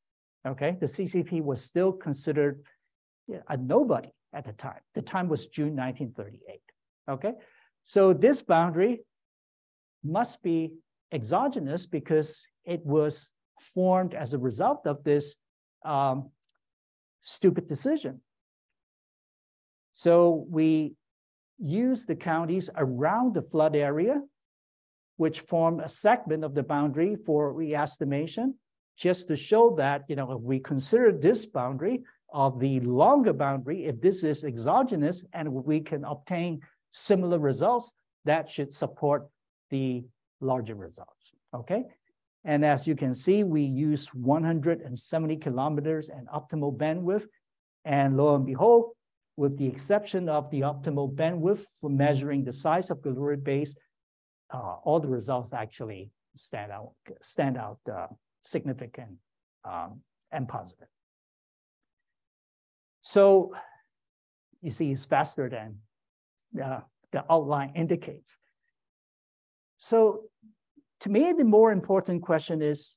okay? The CCP was still considered a nobody at the time. The time was June 1938, okay? So this boundary must be exogenous because it was formed as a result of this stupid decision. So we use the counties around the flood area, which form a segment of the boundary for re-estimation, just to show that, if we consider this boundary of the longer boundary, if this is exogenous and we can obtain similar results, that should support the larger results, okay? And as you can see, we use 170 kilometers and optimal bandwidth. And lo and behold, with the exception of the optimal bandwidth for measuring the size of the Lyrid base, all the results actually stand out significant and positive. So you see, it's faster than the outline indicates. So to me, the more important question is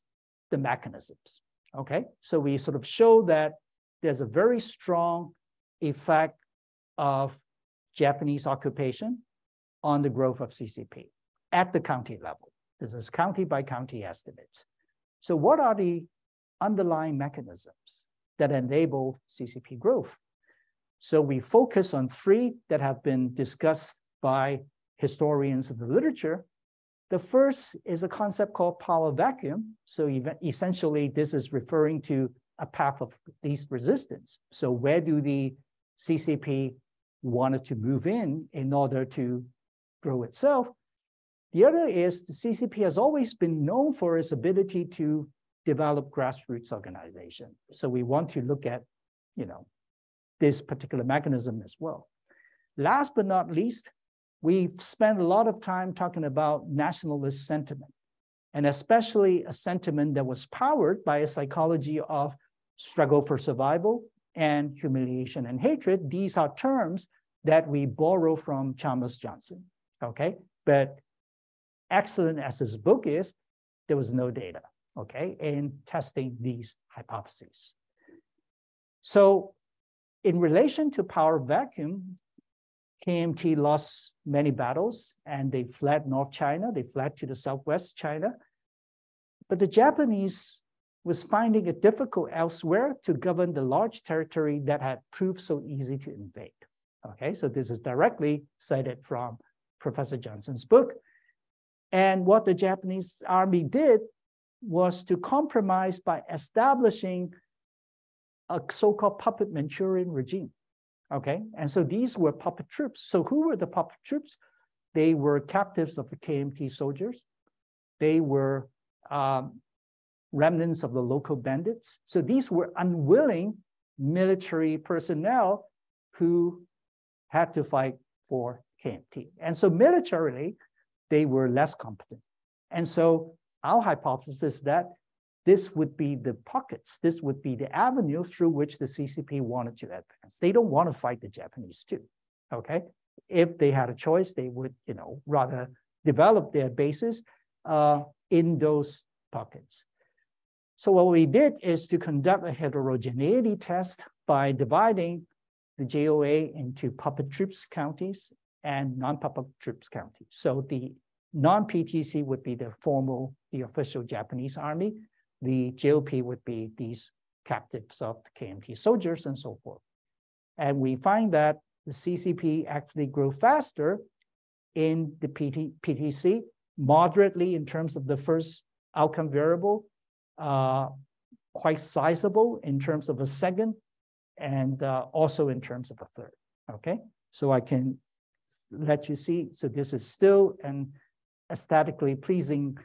the mechanisms, okay? So we sort of show that there's a very strong effect of Japanese occupation on the growth of CCP at the county level. This is county by county estimates. So what are the underlying mechanisms that enable CCP growth? So we focus on three that have been discussed by historians of the literature. The first is a concept called power vacuum. So essentially, this is referring to a path of least resistance. So where do the CCP wanted to move in order to grow itself? The other is the CCP has always been known for its ability to develop grassroots organization. So we want to look at, this particular mechanism as well. Last but not least, we've spent a lot of time talking about nationalist sentiment, and especially a sentiment that was powered by a psychology of struggle for survival and humiliation and hatred. These are terms that we borrow from Chalmers Johnson, okay? But excellent as his book is, there was no data, okay, in testing these hypotheses. So in relation to power vacuum, KMT lost many battles and they fled North China, they fled to the Southwest China. But the Japanese was finding it difficult elsewhere to govern the large territory that had proved so easy to invade. Okay, so this is directly cited from Professor Johnson's book. And what the Japanese army did was to compromise by establishing a so-called puppet Manchurian regime. Okay, and so these were puppet troops. So who were the puppet troops? They were captives of the KMT soldiers. They were remnants of the local bandits. So these were unwilling military personnel who had to fight for KMT. And so militarily, they were less competent. And so our hypothesis is that this would be the pockets, this would be the avenue through which the CCP wanted to advance. They don't want to fight the Japanese too, okay? If they had a choice, they would, rather develop their bases in those pockets. So what we did is to conduct a heterogeneity test by dividing the JOA into puppet troops counties and non-puppet troops counties. So the non-PTC would be the official Japanese army. The JOP would be these captives of the KMT soldiers and so forth. And we find that the CCP actually grew faster in the PTC, moderately in terms of the first outcome variable, quite sizable in terms of a second, and also in terms of a third, okay? So I can let you see, so this is still an aesthetically pleasing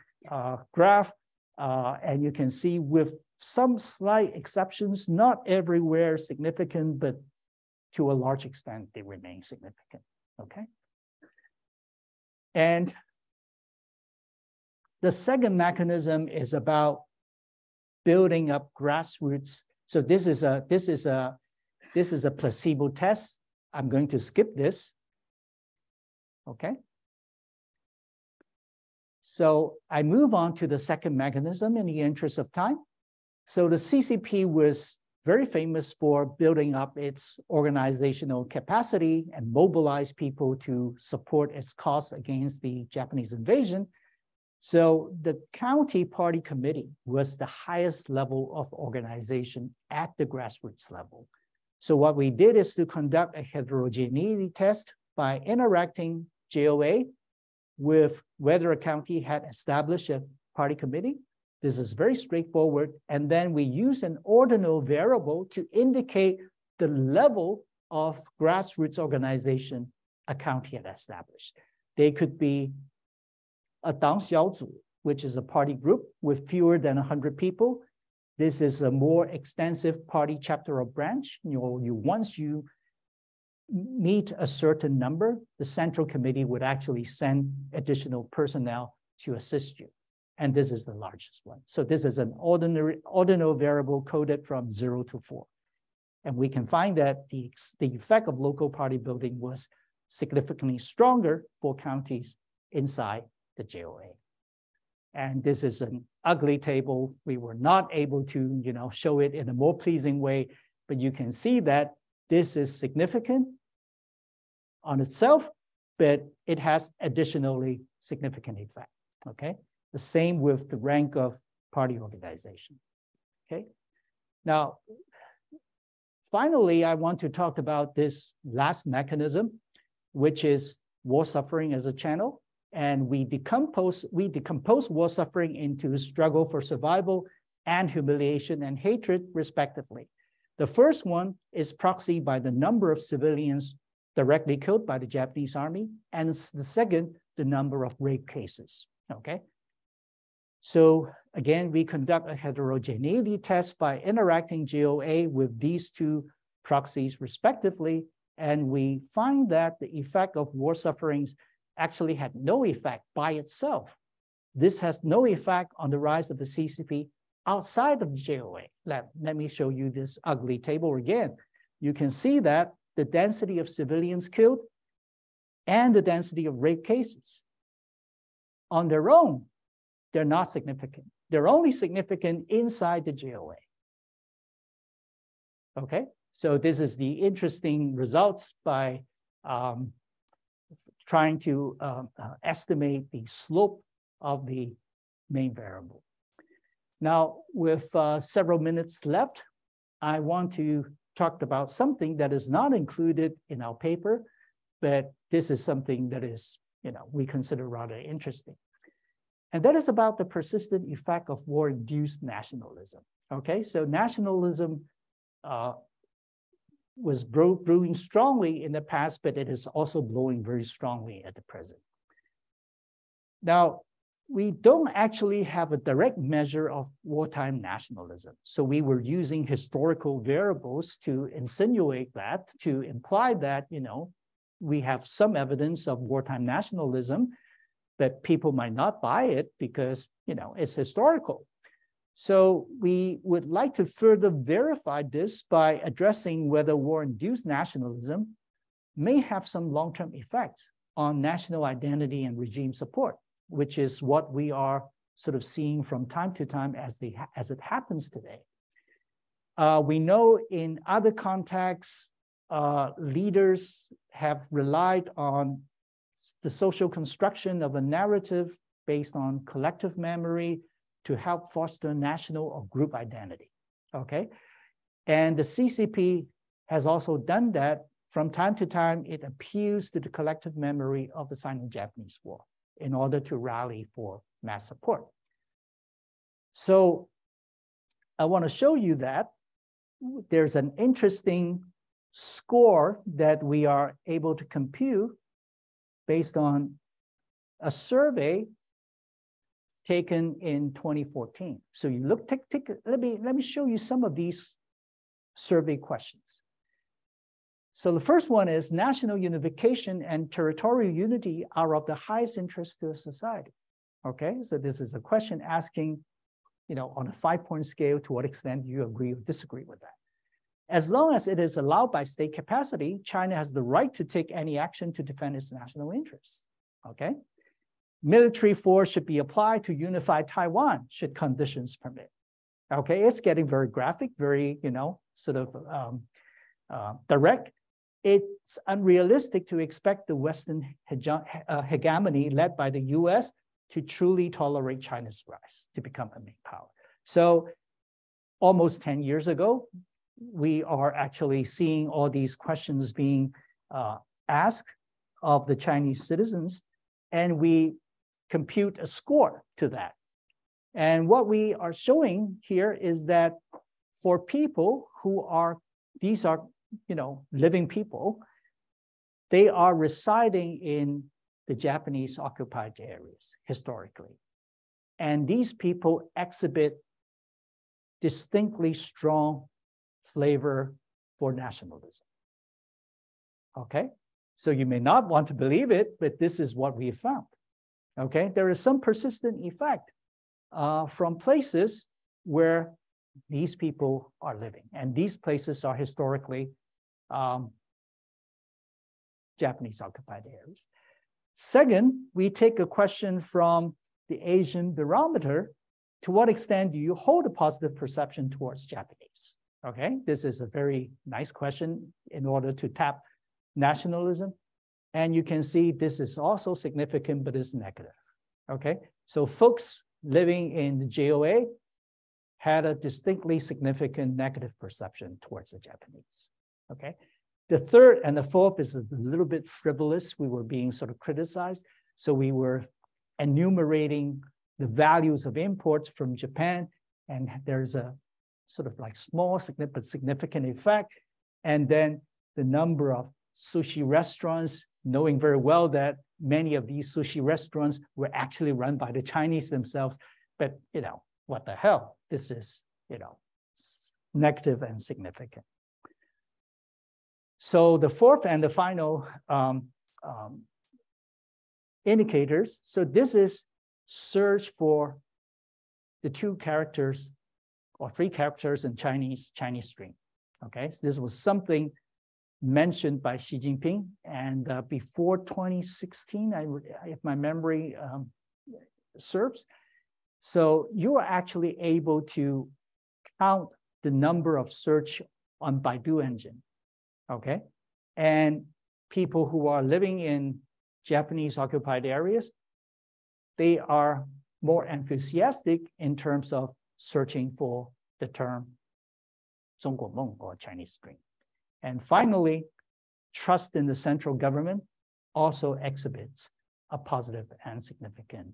graph, and you can see with some slight exceptions, not everywhere significant, but to a large extent, they remain significant, okay? And the second mechanism is about building up grassroots. So this is a placebo test. I'm going to skip this, okay? So I move on to the second mechanism in the interest of time. So the CCP was very famous for building up its organizational capacity and mobilize people to support its cause against the Japanese invasion. So the county party committee was the highest level of organization at the grassroots level. So what we did is to conduct a heterogeneity test by interacting JOA with whether a county had established a party committee. This is very straightforward. And then we use an ordinal variable to indicate the level of grassroots organization a county had established. They could be a 党小组 which is a party group with fewer than 100 people. This is a more extensive party chapter or branch. Once you meet a certain number, the central committee would actually send additional personnel to assist you. And this is the largest one. So this is an ordinal variable coded from 0 to 4. And we can find that the effect of local party building was significantly stronger for counties inside the JOA. And this is an ugly table. We were not able to, show it in a more pleasing way, but you can see that this is significant on itself, but it has additionally significant effect, okay? The same with the rank of party organization, okay? Now, finally, I want to talk about this last mechanism, which is war suffering as a channel. And we decompose war suffering into struggle for survival and humiliation and hatred, respectively. The first one is proxied by the number of civilians directly killed by the Japanese army, and the second, the number of rape cases, okay? So again, we conduct a heterogeneity test by interacting JOA with these two proxies respectively, and we find that the effect of war sufferings actually had no effect by itself. This has no effect on the rise of the CCP outside of the JOA. Let me show you this ugly table again. You can see that the density of civilians killed and the density of rape cases on their own, they're not significant. They're only significant inside the JOA. Okay, so this is the interesting results by trying to estimate the slope of the main variable. Now, with several minutes left, I want to talk about something that is not included in our paper, but this is something that is, we consider rather interesting. And that is about the persistent effect of war-induced nationalism. Okay, so nationalism was brewing strongly in the past, but it is also blowing very strongly at the present. Now, we don't actually have a direct measure of wartime nationalism. So we were using historical variables to insinuate that, to imply that, we have some evidence of wartime nationalism, but people might not buy it because, it's historical. So we would like to further verify this by addressing whether war-induced nationalism may have some long-term effects on national identity and regime support, which is what we are sort of seeing from time to time as it happens today. We know in other contexts, leaders have relied on the social construction of a narrative based on collective memory to help foster national or group identity, okay? And the CCP has also done that. From time to time, it appeals to the collective memory of the Sino-Japanese War in order to rally for mass support. So I want to show you that there's an interesting score that we are able to compute based on a survey taken in 2014. So you look, let me show you some of these survey questions. So the first one is national unification and territorial unity are of the highest interest to a society. Okay, so this is a question asking, on a 5-point scale, to what extent do you agree or disagree with that? As long as it is allowed by state capacity, China has the right to take any action to defend its national interests. Okay. Military force should be applied to unify Taiwan should conditions permit. Okay, it's getting very graphic, very, sort of direct. It's unrealistic to expect the Western hegemony led by the US to truly tolerate China's rise to become a main power. So almost 10 years ago, we are actually seeing all these questions being asked of the Chinese citizens, and we compute a score to that. And what we are showing here is that for people who are, these are, living people, they are residing in the Japanese occupied areas historically. And these people exhibit distinctly strong flavor for nationalism. Okay, so you may not want to believe it, but this is what we found. Okay, there is some persistent effect from places where these people are living, and these places are historically Japanese occupied areas. Second, we take a question from the Asian barometer. To what extent do you hold a positive perception towards Japanese? Okay, this is a very nice question in order to tap nationalism. And you can see this is also significant, but it's negative. Okay, so folks living in the JOA had a distinctly significant negative perception towards the Japanese. Okay, the third and the fourth is a little bit frivolous. We were being sort of criticized. So we were enumerating the values of imports from Japan, and there's a sort of like small but significant effect. And then the number of sushi restaurants, knowing very well that many of these sushi restaurants were actually run by the Chinese themselves. But, you know, what the hell? This is, you know, negative and significant. So the fourth and the final indicators. So this is search for the 2 characters or 3 characters in Chinese string. Okay, so this was something mentioned by Xi Jinping, and before 2016, if my memory serves. So you are actually able to count the number of search on Baidu engine, okay? And people who are living in Japanese occupied areas, they are more enthusiastic in terms of searching for the term 中国梦 or Chinese string. And finally, trust in the central government also exhibits a positive and significant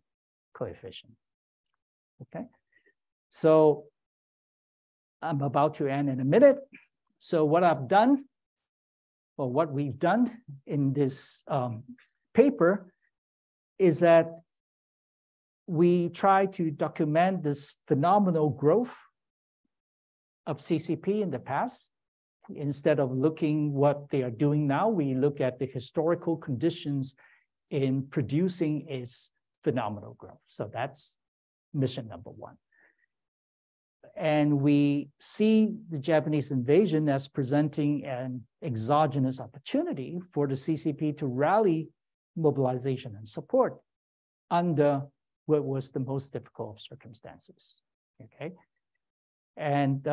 coefficient. Okay, so I'm about to end in a minute. So what I've done, or what we've done in this paper, is that we try to document this phenomenal growth of CCP in the past. Instead of looking what they are doing now, we look at the historical conditions in producing its phenomenal growth. So that's mission number 1. And we see the Japanese invasion as presenting an exogenous opportunity for the CCP to rally mobilization and support under what was the most difficult of circumstances. Okay, and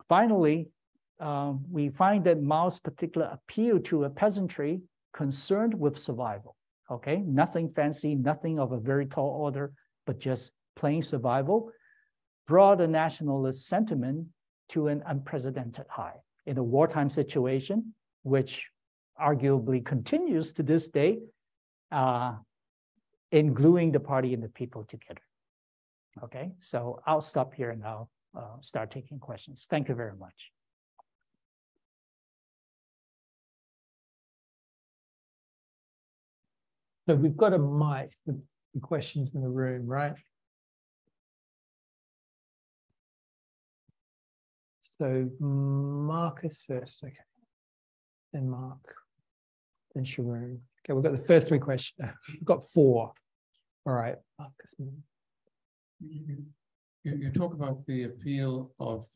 finally, we find that Mao's particular appeal to a peasantry concerned with survival, okay? Nothing fancy, nothing of a very tall order, but just plain survival, brought a nationalist sentiment to an unprecedented high in a wartime situation, which arguably continues to this day in gluing the party and the people together. Okay, so I'll stop here and I'll start taking questions. Thank you very much. So we've got a mic for the questions in the room, right? So Marcus first, okay. Then Mark, then Sharon. Okay, we've got the first 3 questions. We've got 4. All right, Marcus. You talk about the appeal of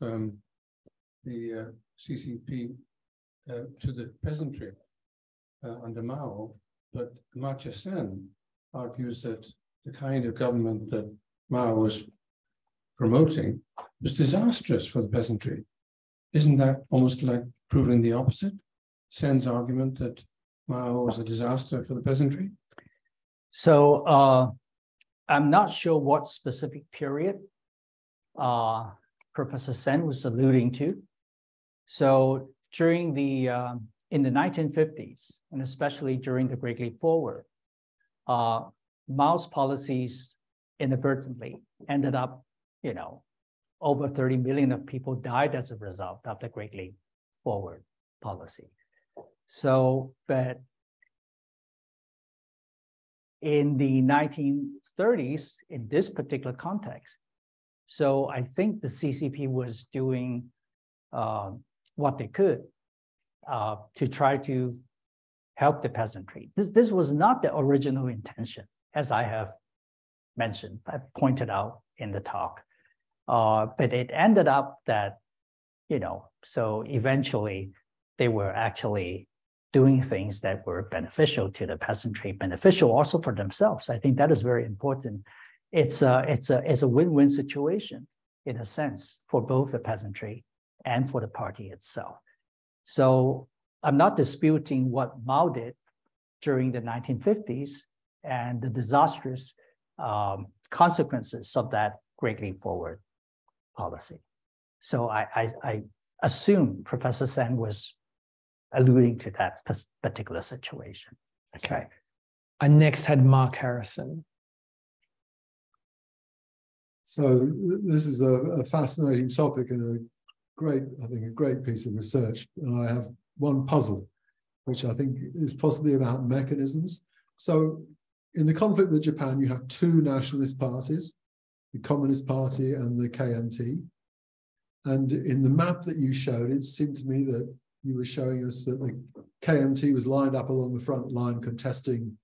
the CCP to the peasantry under Mao, but Ma Sen argues that the kind of government that Mao was promoting was disastrous for the peasantry. Isn't that almost like proving the opposite? Sen's argument that Mao was a disaster for the peasantry? So I'm not sure what specific period Professor Sen was alluding to. So during the in the 1950s, and especially during the Great Leap Forward, Mao's policies inadvertently ended up, you know, over 30 million of people died as a result of the Great Leap Forward policy. So, but in the 1930s in this particular context. So I think the CCP was doing what they could to try to help the peasantry. This was not the original intention, as I have mentioned, I pointed out in the talk. But it ended up that, so eventually they were actually doing things that were beneficial to the peasantry, beneficial also for themselves. I think that is very important. It's a win-win situation in a sense for both the peasantry and for the party itself. So I'm not disputing what Mao did during the 1950s and the disastrous consequences of that Great Leap Forward policy. So I assume Professor Sen was alluding to that particular situation. Okay. I next had Mark Harrison. So this is a fascinating topic and I think a great piece of research. And I have one puzzle, which I think is possibly about mechanisms. So in the conflict with Japan, you have two nationalist parties, the Communist Party and the KMT. And in the map that you showed, it seemed to me that you were showing us that the KMT was lined up along the front line contesting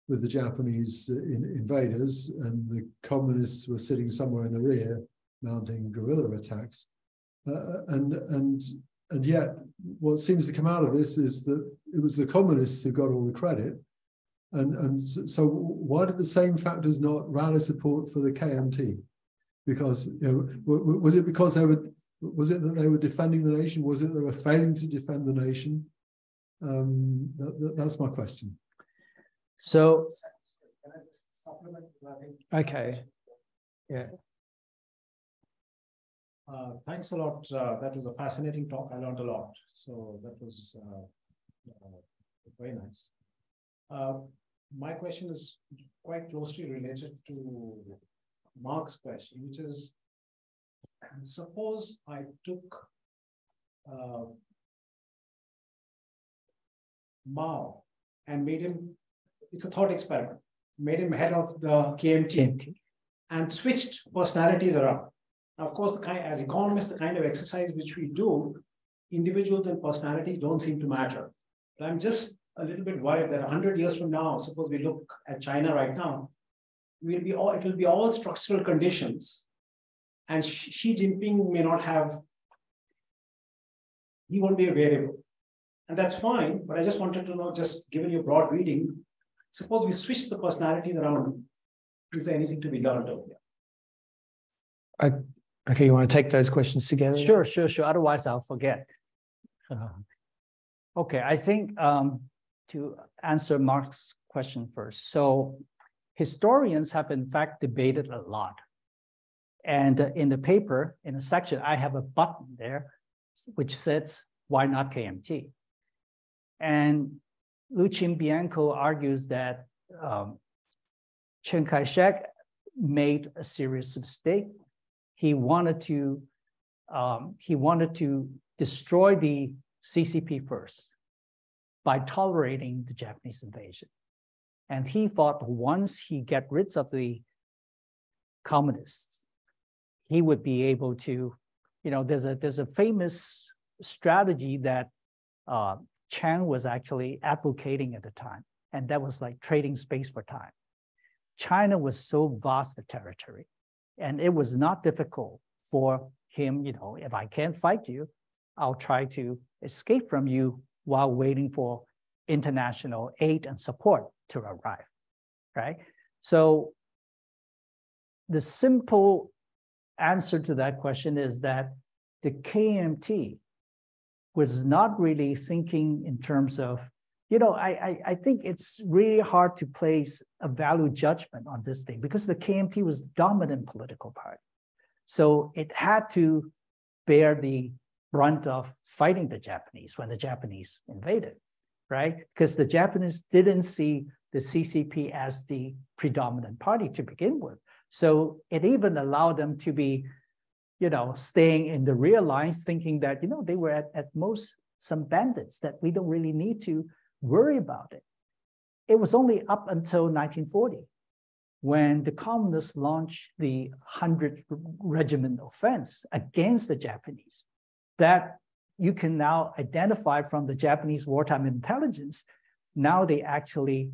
with the Japanese invaders, and the communists were sitting somewhere in the rear mounting guerrilla attacks. And yet what seems to come out of this is that it was the communists who got all the credit. And so why did the same factors not rally support for the KMT? Because, was it because was it that they were defending the nation? Was it they were failing to defend the nation? That's my question. So, Okay. Yeah. Thanks a lot. That was a fascinating talk. I learned a lot. So that was very nice. My question is quite closely related to Mark's question, which is, suppose I took Mao and made him, it's a thought experiment, made him head of the KMT and switched personalities around. Now, of course, as economists, the kind of exercise which we do, individuals and personalities don't seem to matter. But I'm just a little bit worried that 100 years from now, suppose we look at China right now, it will be all structural conditions, and Xi Jinping may not have, he won't be a variable. And that's fine, but I just wanted to know, just given your broad reading, suppose we switch the personalities around, is there anything to be learned over there? Okay, you want to take those questions together? Sure. Otherwise, I'll forget. Okay, I think to answer Mark's question first. So historians have in fact debated a lot. And in the paper, in a section, I have a button there, which says, why not KMT? And Lucien Bianco argues that Chiang Kai-shek made a serious mistake. He wanted to destroy the CCP first by tolerating the Japanese invasion. And he thought once he get rid of the communists, he would be able to, there's a famous strategy that Chiang was actually advocating at the time, and that was like trading space for time. China was so vast a territory, and it was not difficult for him, if I can't fight you, I'll try to escape from you while waiting for international aid and support to arrive, right? So the simple answer to that question is that the KMT was not really thinking in terms of, I think it's really hard to place a value judgment on this thing because the KMT was the dominant political party. So it had to bear the brunt of fighting the Japanese when the Japanese invaded, right? Because the Japanese didn't see the CCP as the predominant party to begin with. So it even allowed them to be, staying in the rear lines, thinking that, they were at most some bandits that we don't really need to worry about it. it was only up until 1940 when the communists launched the 100th Regiment offense against the Japanese that you can now identify from the Japanese wartime intelligence. Now they actually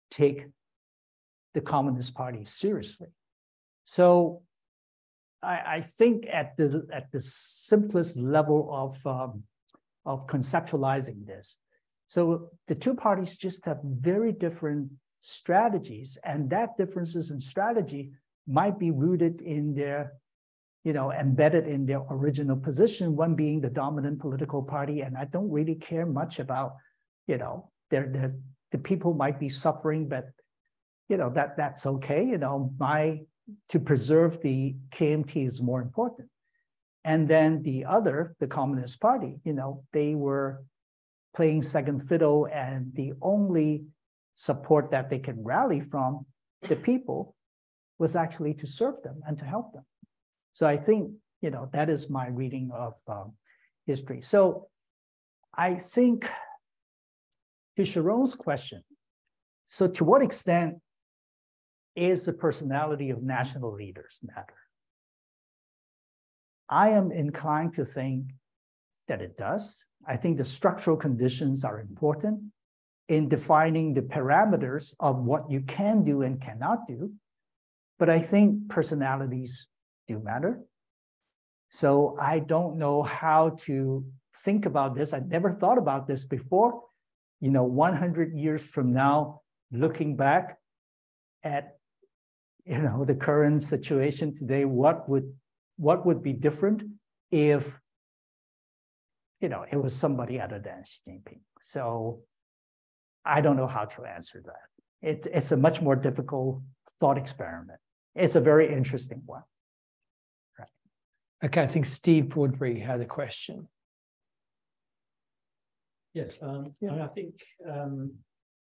take the Communist Party seriously. So I think at the simplest level of conceptualizing this, so the two parties just have very different strategies, and that differences in strategy might be rooted in their, embedded in their original position, one being the dominant political party. And I don't really care much about, the people might be suffering, but that's okay. To preserve the KMT is more important. And then the Communist Party, they were playing second fiddle, and the only support that they can rally from the people was actually to serve them and to help them. So I think, that is my reading of history. So I think to Sharon's question, so to what extent is the personality of national leaders matter? I am inclined to think that it does. I think the structural conditions are important in defining the parameters of what you can do and cannot do. But I think personalities do matter. So I don't know how to think about this. I never thought about this before. 100 years from now, looking back at the current situation today, what would be different if it was somebody other than Xi Jinping? So I don't know how to answer that. It's a much more difficult thought experiment. It's a very interesting one. Right. Okay, I think Steve Broadbury had a question. Yes, I think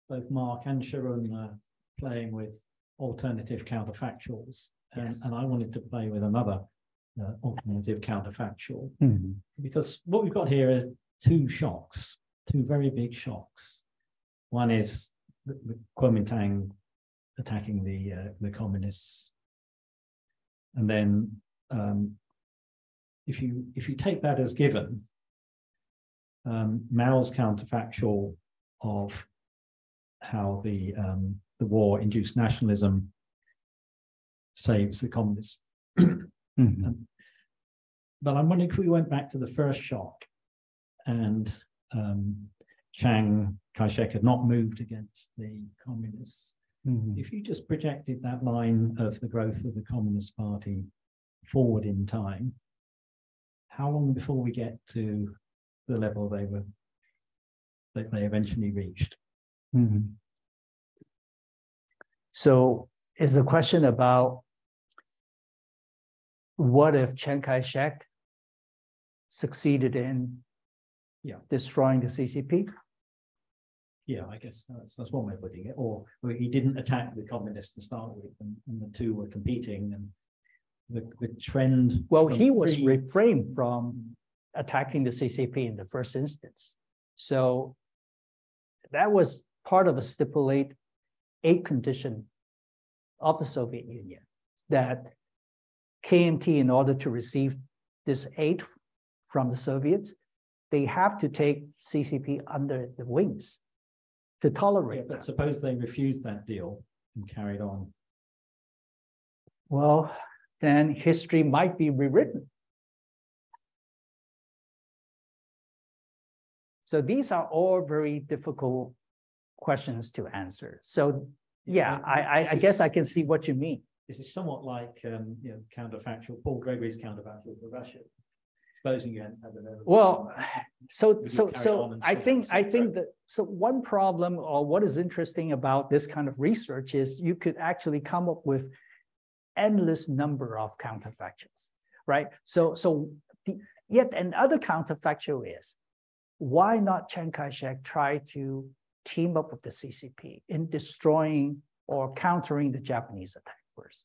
both Mark and Sharon are playing with alternative counterfactuals, and I wanted to play with another alternative counterfactual, because what we've got here are two very big shocks. One is the Kuomintang attacking the communists, and then if you take that as given, Mao's counterfactual of how the war induced nationalism saves the communists. But I'm wondering if we went back to the first shock and Chiang Kai-shek had not moved against the communists. If you just projected that line of the growth of the Communist Party forward in time, how long before we get to the level they eventually reached? So is the question about what if Chiang Kai-shek succeeded in destroying the CCP? Yeah, I guess that's one way of putting it. Or he didn't attack the communists to start with, and the two were competing, and the trend. Well, he was refrained from attacking the CCP in the first instance. So that was part of a stipulate 8 condition of the Soviet Union, that KMT, in order to receive this aid from the Soviets, they have to take CCP under the wings to tolerate but that. Suppose they refused that deal and carried on. Well, then history might be rewritten. So these are all very difficult questions to answer. So yeah, I guess I can see what you mean. This is somewhat like counterfactual, Paul Gregory's counterfactual for Russia. Supposing you hadn't had the well, so I think that one problem, or what is interesting about this kind of research, is you could actually come up with endless number of counterfactuals, right? So yet another counterfactual is, why not Chiang Kai-shek try to team up with the CCP in destroying or countering the Japanese attack first?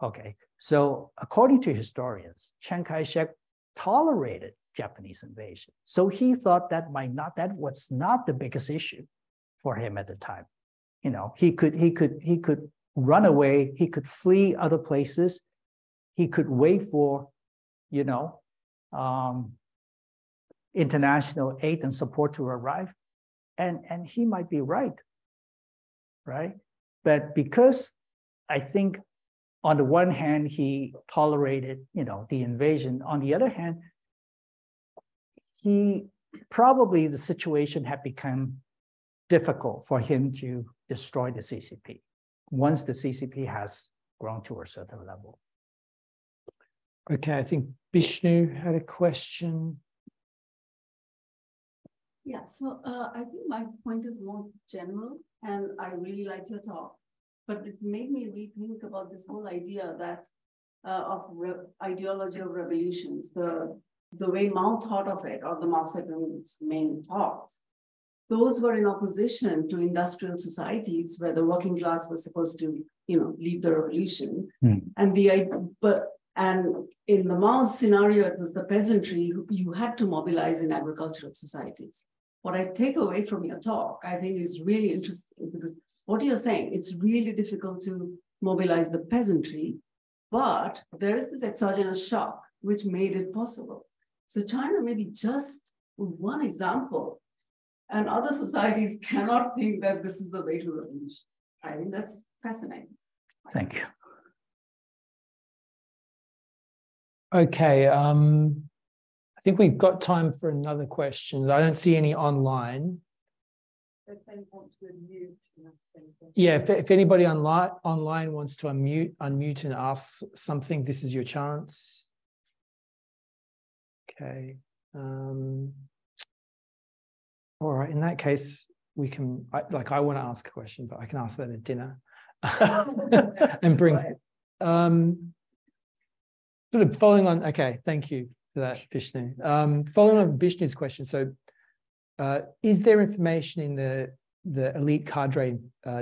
Okay, so according to historians, Chiang Kai-shek tolerated Japanese invasion. So he thought that was not the biggest issue for him at the time. You know, he could run away. He could flee other places. He could wait for, you know, international aid and support to arrive, and he might be right. But because I think on the one hand he tolerated, you know, the invasion. On the other hand, the situation had become difficult for him to destroy the CCP once the CCP has grown to a certain level. Okay, I think Vishnu had a question. Yeah, so I think my point is more general, and I really liked your talk, but it made me rethink about this whole idea that of ideology of revolutions, the way Mao thought of it, or the Mao Zedong's main thoughts. Those were in opposition to industrial societies where the working class was supposed to, you know, lead the revolution. And in the Mao's scenario, it was the peasantry who you had to mobilize in agricultural societies. What I take away from your talk, I think, is really interesting, because what you're saying, it's really difficult to mobilize the peasantry, but there is this exogenous shock which made it possible. So China may be just one example, and other societies cannot think that this is the way to revolution. I think that's fascinating. Thank you. Okay, I think we've got time for another question. I don't see any online. Yeah, if anybody online wants to unmute and ask something, this is your chance. Okay. All right, in that case, we can, I want to ask a question, but I can ask that at dinner. And bring it. Sort of following on, okay, thank you for that, Vishnu. Following on Vishnu's question, so is there information in the elite cadre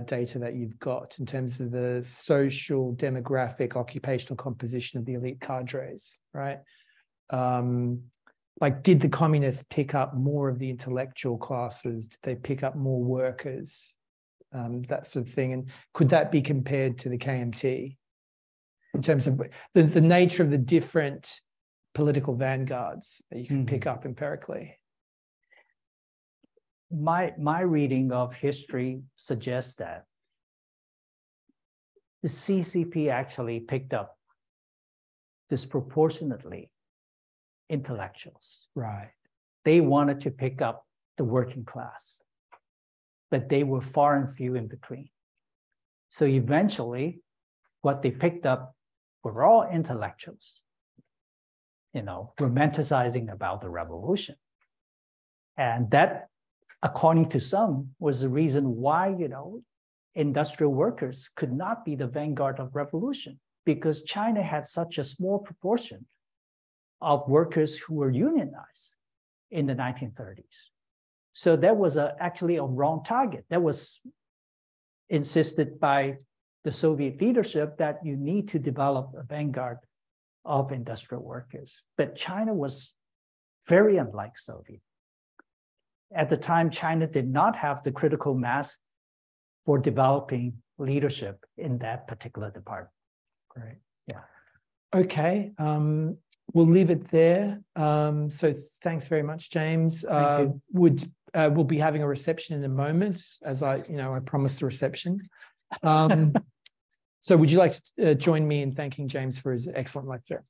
data that you've got in terms of the social, demographic, occupational composition of the elite cadres, right? Like, did the communists pick up more of the intellectual classes? Did they pick up more workers? That sort of thing. And could that be compared to the KMT in terms of the nature of the different political vanguards that you can pick up empirically? My reading of history suggests that the CCP actually picked up disproportionately intellectuals. Right. They wanted to pick up the working class, but they were far and few in between. So eventually, what they picked up were all intellectuals, you know, romanticizing about the revolution. And that, according to some, was the reason why, you know, industrial workers could not be the vanguard of revolution, because China had such a small proportion of workers who were unionized in the 1930s. So that was actually a wrong target. That was insisted by the Soviet leadership, that you need to develop a vanguard of industrial workers. But China was very unlike Soviet. At the time, China did not have the critical mass for developing leadership in that particular department. Great. Yeah. Okay. We'll leave it there. So thanks very much, James. We'll be having a reception in a moment, as I promised a reception. So would you like to join me in thanking James for his excellent lecture?